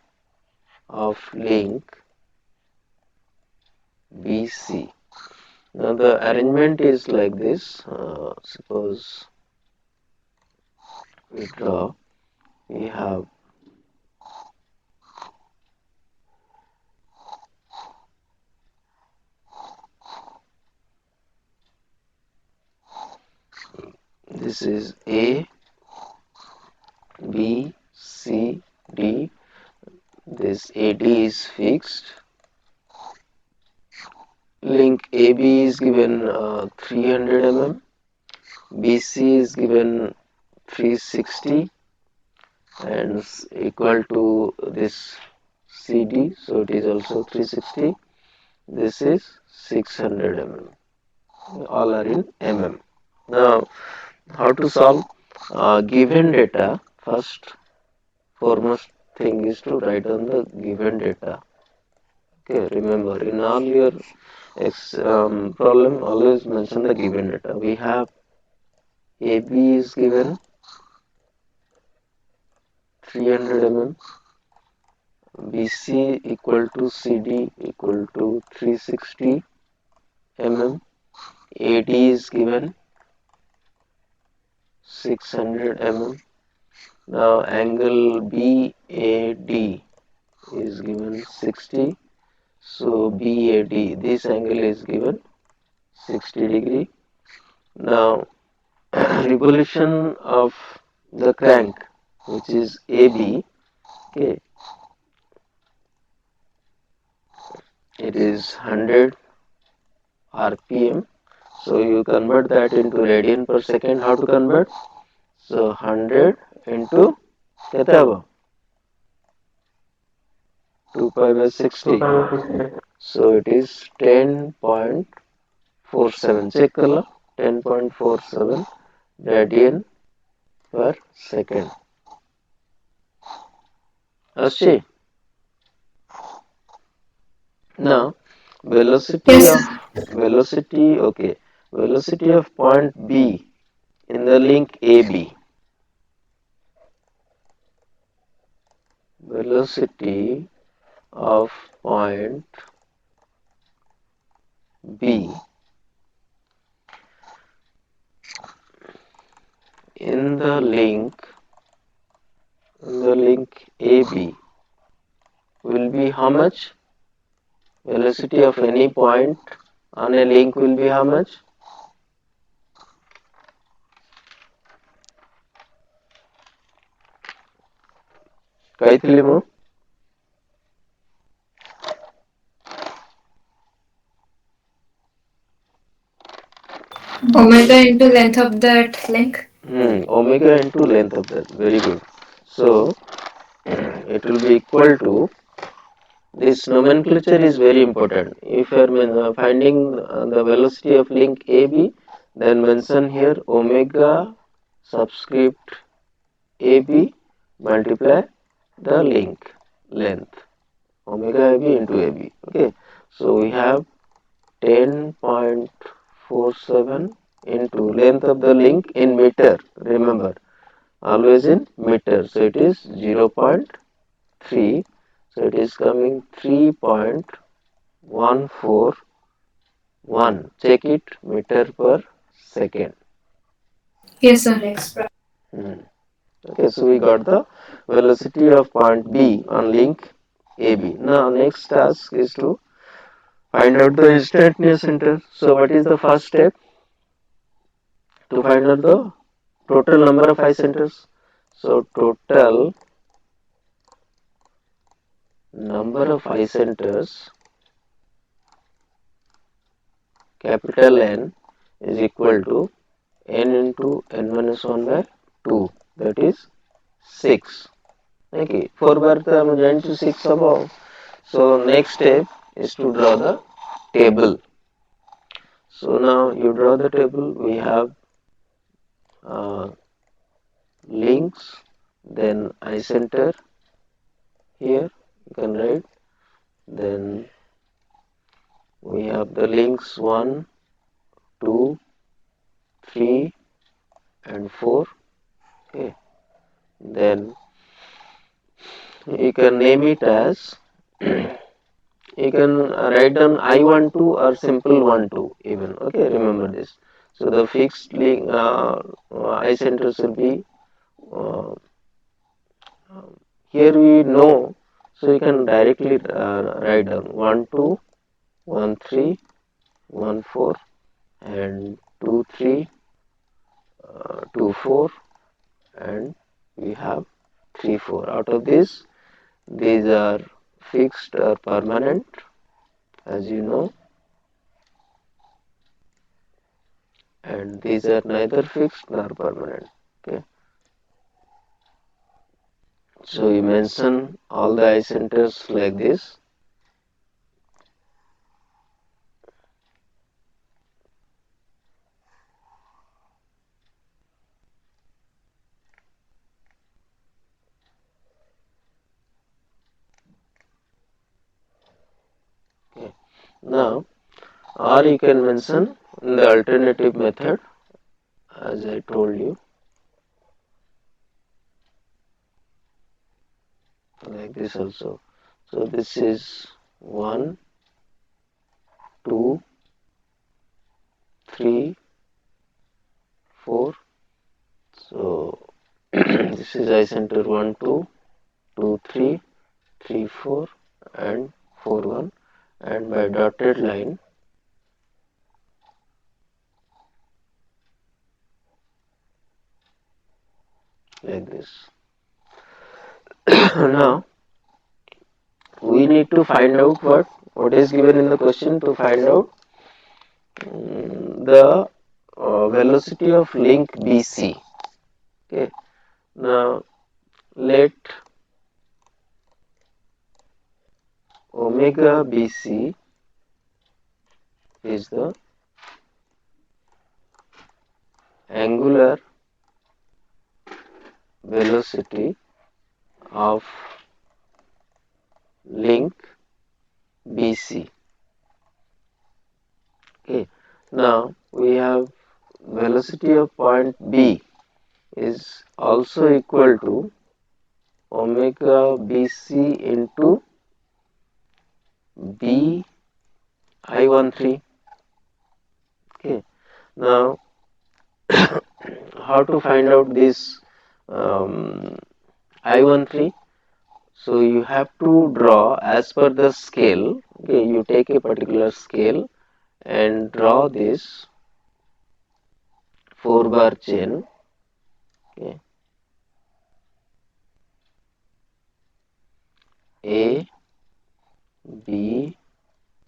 of link BC. Now the arrangement is like this. Suppose we draw. We have this is A, B, C, D. this AD is fixed. Link AB is given 300 mm, BC is given 360 and equal to this CD, so it is also 360. This is 600 mm. All are in mm. Now, how to solve given data? First, foremost thing is to write down the given data. Okay, remember in all your problem, always mention the given data. We have AB is given 300 mm, BC equal to CD equal to 360 mm, AD is given 600 mm. Now angle BAD is given 60. So BAD, this angle is given 60 degree. Now revolution of the crank, which is AB, okay, it is 100 RPM. So you convert that into radian per second. How to convert? So 100 into kete habo? 2 pi by 60. So it is 10.47. Check kar 10.47 radian per second. Aschi. Now velocity Yes, of sir. velocity of point B in the link AB. Velocity of point B in the link AB will be how much? Velocity of any point on a link will be how much? Kaithili mo? Omega into length of that link. Omega into length of that. Very good. So it will be equal to, this nomenclature is very important. If you are finding the velocity of link AB, then mention here omega subscript AB multiply the link length. Omega AB into AB. Okay. So we have 10.47 into length of the link in meter. Remember, always in meter. So it is 0.3. So it is coming 3.141. Check it, meter per second. Yes, sir. Okay, so we got the velocity of point B on link AB. Now next task is to find out the instantaneous center. So what is the first step? To find out the total number of eye centers. So total number of eye centers, capital N, is equal to n into n minus 1 by 2, that is 6. Okay, 4 bar तो हम जान 6 above. So next step is to draw the table. So now you draw the table. We have links, then eye center here you can write, then we have the links 1, 2, 3 and 4. Okay, then you can name it as you can write down I12 or simple 12 even. Okay, remember this. So the fixed link eye centers will be uh, here we know, so you can directly write down 1 2 1 3 1 4 and 2 3 2 4 and we have 3 4. Out of this These are fixed or permanent, as you know, and these are neither fixed nor permanent. Okay. So you mention all the eye centers like this. Okay. Now, or you can mention the alternative method, as I told you, like this also. So this is 1, 2, 3, 4. So this is eye center 1, 2, 2, 3, 3, 4, and 4, 1. And by dotted line, like this. Now we need to find out what is given in the question, to find out the velocity of link BC. Okay. Now let omega BC is the angular velocity of link BC. Okay. Now we have velocity of point B is also equal to omega BC into B I13. Okay. Now how to find out this I13? So you have to draw as per the scale. Okay, you take a particular scale and draw this 4 bar chain. Okay. A, B,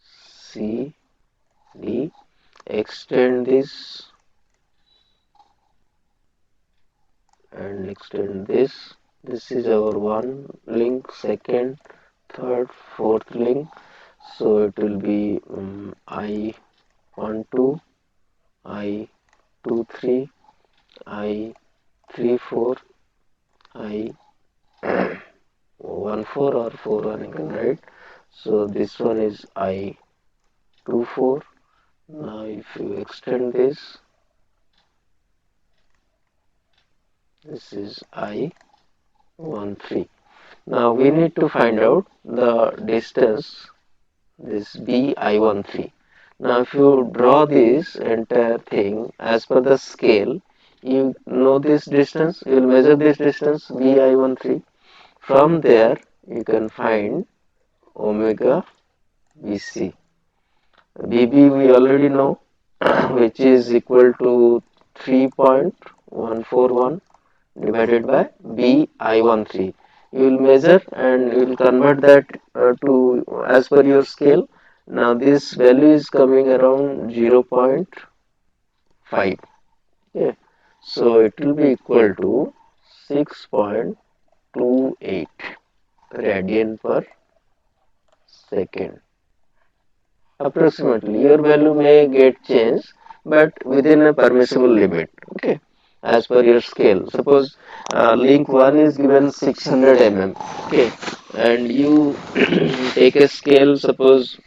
C, D. Extend this and extend this. This is our one link, second, third, fourth link. So it will be I12, I23, I34, I14 or 41 you can write. So this one is I24. Now if you extend this, this is I13. Now we need to find out the distance, this B I13. Now if you draw this entire thing as per the scale, you know this distance, you will measure this distance B I13. From there you can find omega BC. BB we already know, which is equal to 3.141 divided by B I13. You will measure and you will convert that to as per your scale. Now this value is coming around 0.5. Okay. So it will be equal to 6.28 radian per second. Approximately your value may get changed, but within a permissible limit. Okay, as per your scale. Suppose link 1 is given 600 mm. Okay, and you take a scale. Suppose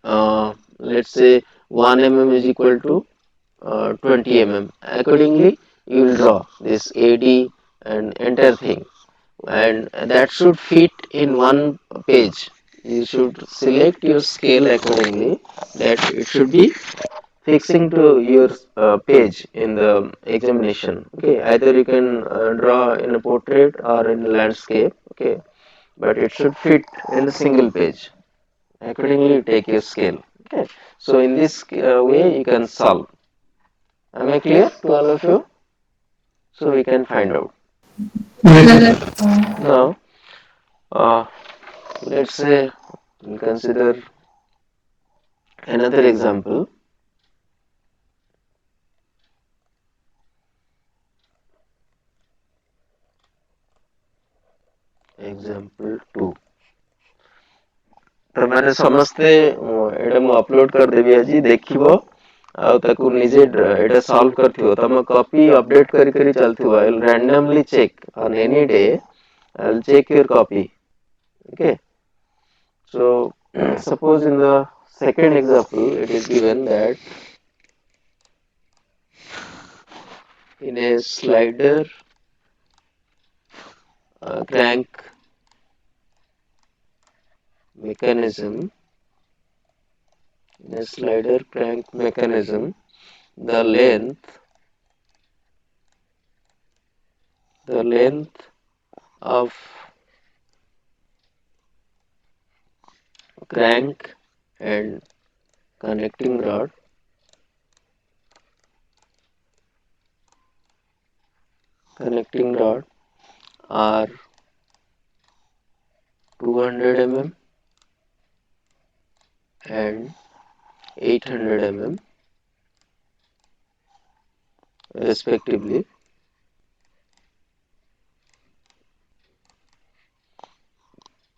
let's say 1 mm is equal to 20 mm. Accordingly, you will draw this AD and entire thing, and that should fit in one page. You should select your scale accordingly, that it should be fixing to your page in the examination. Okay, either you can draw in a portrait or in a landscape. Okay, but it should fit in the single page. Accordingly, you take your scale. Okay, so in this way you can solve. Am I clear to all of you? So we can find out. Yes, sir. Now Uh, let's say consider another example. Example 2. तमारे समस्ते एटा मु upload कर देबी आजी देखिबो आ ताकू निजे एटा solve करथिबो तमे copy update करी करी चलथिबो I will randomly check on any day I'll check your copy. Okay, so suppose in the second example it is given that in a slider crank mechanism, in a slider crank mechanism, the length of crank and connecting rod are 200 mm and 800 mm respectively.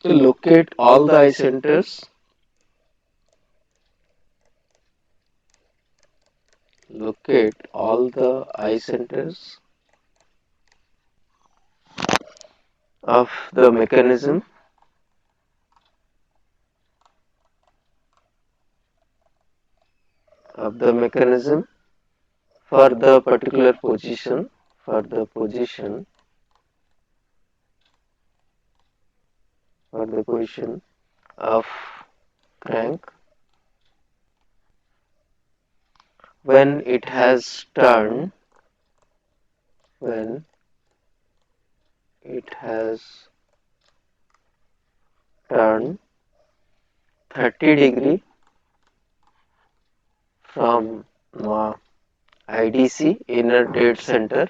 So locate all the eye centers. Locate all the eye centers of the mechanism for the particular position of crank when it has turned 30 degree from IDC, inner dead center.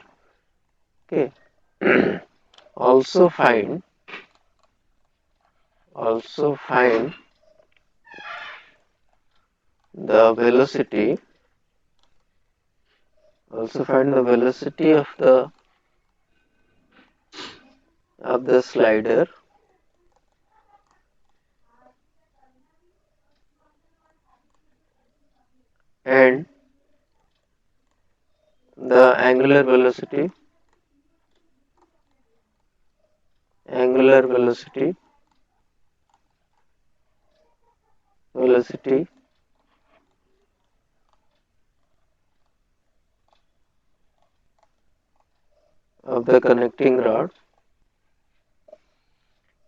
Okay. also find the velocity of the slider and the angular velocity of the connecting rod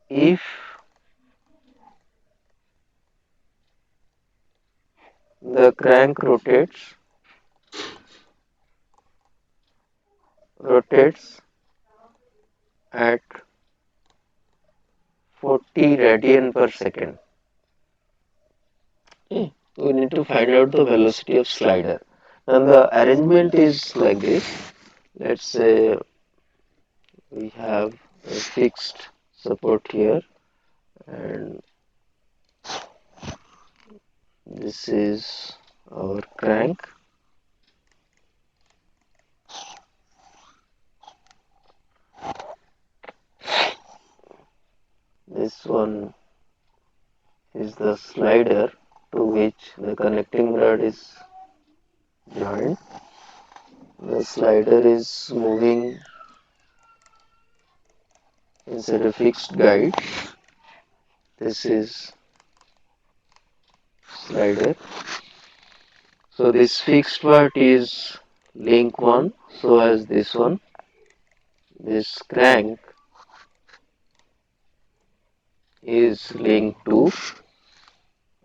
if the crank rotates at 40 radian per second. Okay. We need to find out the velocity of slider. And the arrangement is like this. Let's say we have a fixed support here and this is our crank. This one is the slider to which the connecting rod is joined. The slider is moving inside a fixed guide. This is slider. So this fixed part is link 1, so as this one. This crank is link 2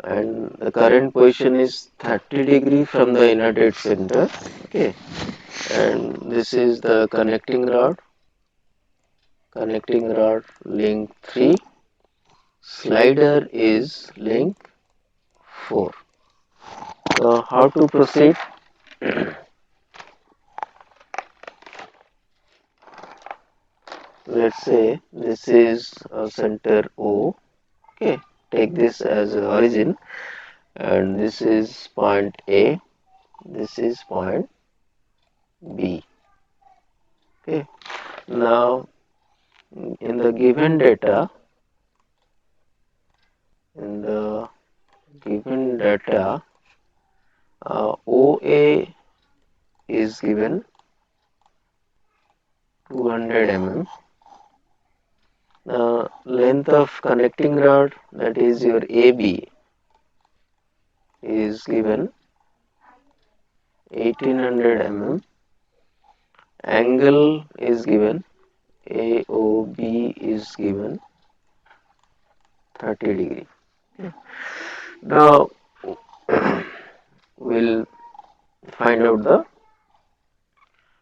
and the current position is 30 degree from the inner dead center. Okay, and this is the connecting rod link 3, slider is link 4. So how to proceed? let's say this is center O. Okay, take this as origin, and this is point A, this is point B. Okay, now in the given data, in the given data, OA is given 200 mm. The length of connecting rod, that is your AB, is given 1800 mm. Angle is given, AOB is given 30 degree. Now we'll find out the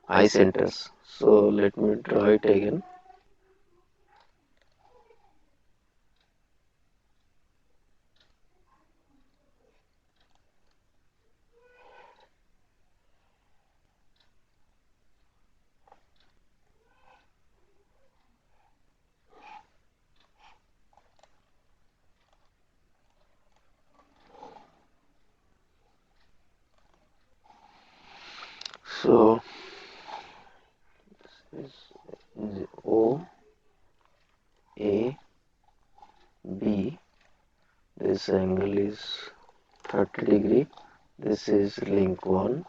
eye centers. So let me draw it again. So this is O, A, B. This angle is 30 degree. This is link 1,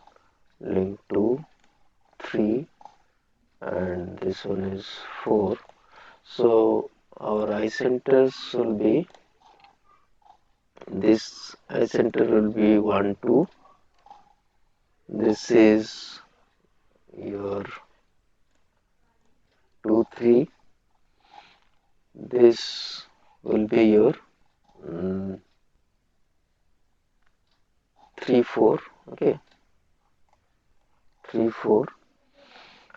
link 2, 3, and this one is 4. So our eye centers will be, this eye center will be 1, 2. This is your 2, 3. This will be your 3, 4. Okay, 3, 4,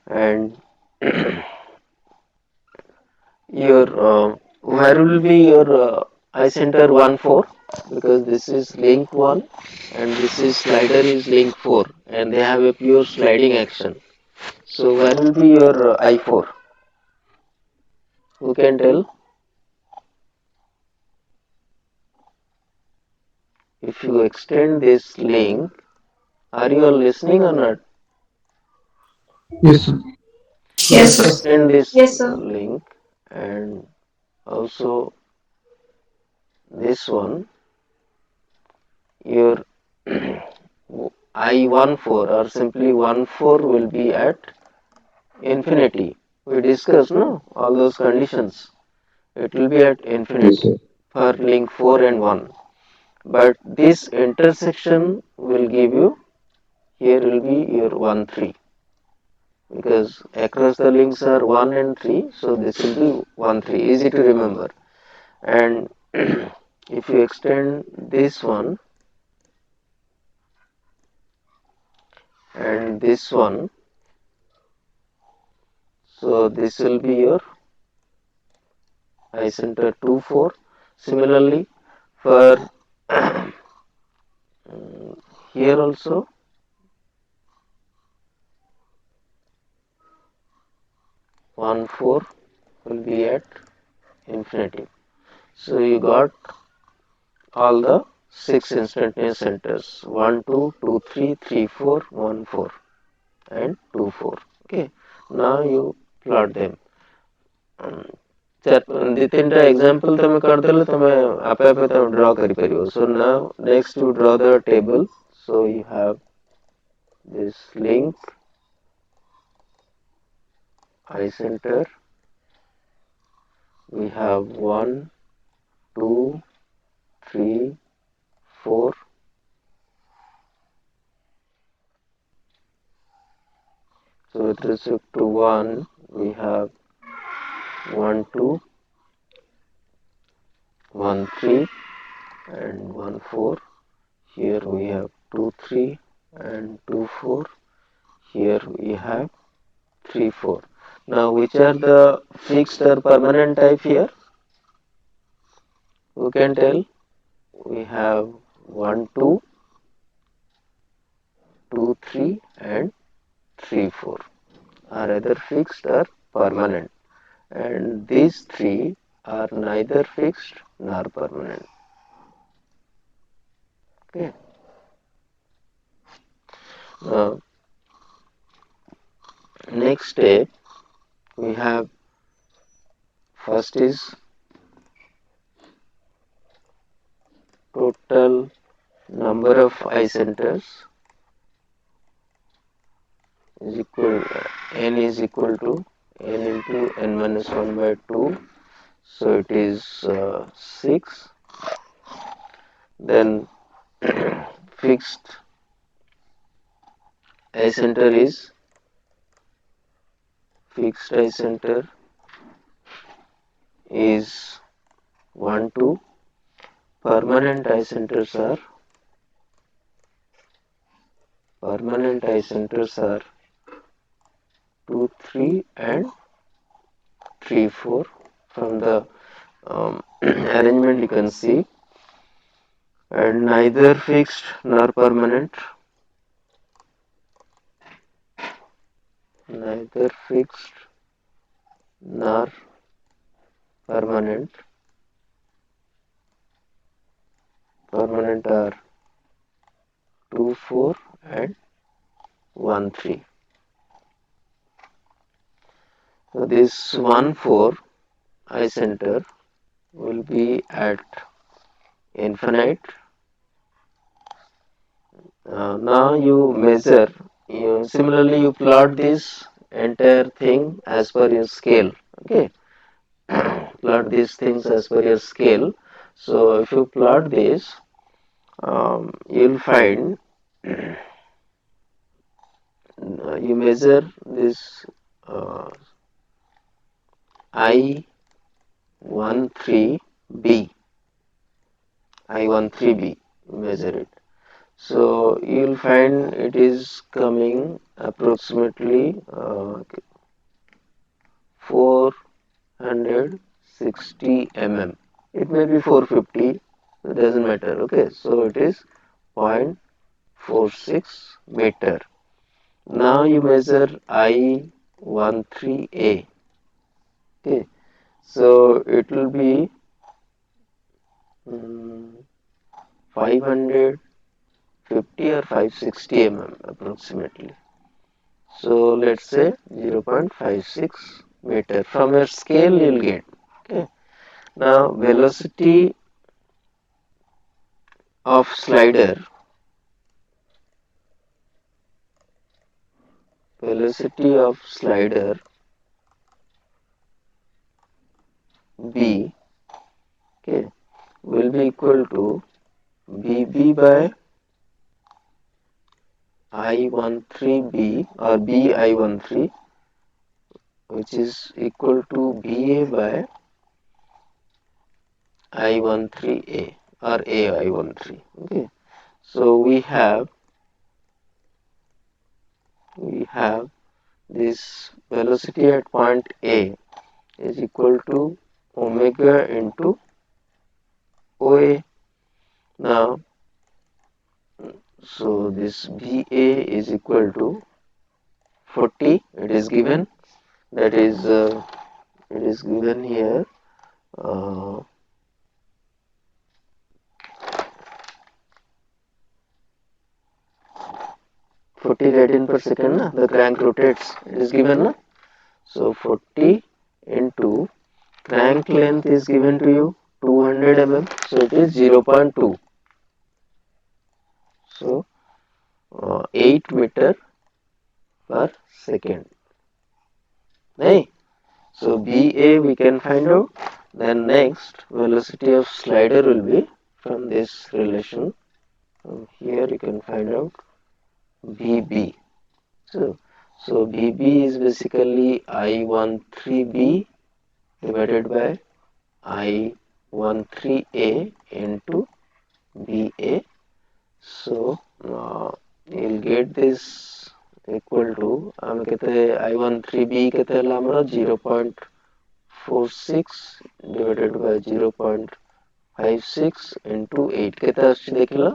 and your where will be your eye center 1, 4, because this is link 1 and this is slider is link 4 and they have a pure sliding action. So where will be your I4? Who can tell? If you extend this link, are you all listening or not? Yes, sir. Yes, sir. Extend this Yes, sir. link, and also this one, your I14 or simply 14 will be at infinity. We discussed no all those conditions. It will be at Yes, infinity sir. for link 4 and 1. But this intersection will give you, here will be your 1, 3, because across the links are 1 and 3, so this will be 1, 3, easy to remember. And if you extend this one and this one, so this will be your eye center 2, 4. Similarly, for here also 1, 4 will be at infinity. So you got all the 6 instantaneous centers, 1, 2, 2, 3, 3, 4, 1, 4 and 2, 4. Okay, now you plot them. ଦି ତିନିଟା example ତମେ କରିଦେଲେ ତମେ ଆପେ ଆପେ ତମେ draw କରିପାରିବ. So now next you draw the table. So you have this link, eye center. We have 1, 2, 3, 4. So with respect to 1, we have 1, 2, 1, 3 and 1, 4. Here we have 2, 3 and 2, 4. Here we have 3, 4. Now which are the fixed or permanent type here? Who can tell? We have 1, 2, 2, 3 and 3, 4 are either fixed or permanent. and these three are neither fixed nor permanent. Okay. Now, next step we have first is total number of eye centers is equal n is equal to n into n minus 1 by 2, so it is 6. Then fixed eye center is fixed eye center is 1 2. Permanent eye centers are 2 3 and 3 4. From the arrangement you can see, and neither fixed nor permanent, neither fixed nor permanent are 2 4 and 1 3. So this 1 4 eye center will be at infinite. Now you measure, similarly you plot this entire thing as per your scale. Okay, plot these things as per your scale. So if you plot this, you'll find you measure this I13B, I13B, measure it. So you'll find it is coming approximately 460 mm. It may be 450, it doesn't matter. Okay, so it is 0.46 meter. Now you measure I13A. Okay, so it will be 550 or 560 mm approximately. So let's say 0.56 meter. From your scale you'll get. Okay. Now velocity of slider, B, okay, will be equal to BB by I13B or BI13, which is equal to BA by I13A or AI13. Okay, so we have this velocity at point A is equal to omega into OA. Now, so this BA is equal to 40. It is given. That is, it is given here. 40 radian per second, na? The crank rotates. It is given, na? So 40 into crank length is given to you 200 mm. So it is 0.2. So 8 meter per second. Hey, so BA we can find out. Then next velocity of slider will be from this relation. From here you can find out BB. So BB is basically I13B divided by I13A into BA. So you'll get this equal to I13B 0.46 divided by 0.56 into 8 केते आछी देखिला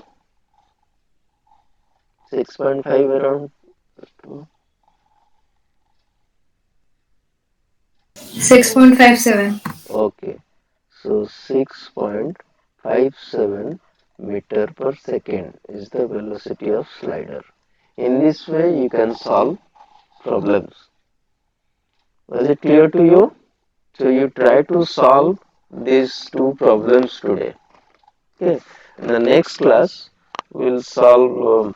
6.5 around 6.57. Okay, so 6.57 meter per second is the velocity of slider. In this way, you can solve problems. Was it clear to you? So you try to solve these two problems today. Okay. In the next class, we'll solve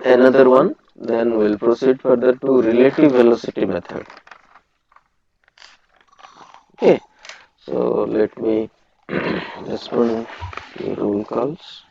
another one. Then we'll proceed further to relative velocity method. Okay. So let me respond to rule calls.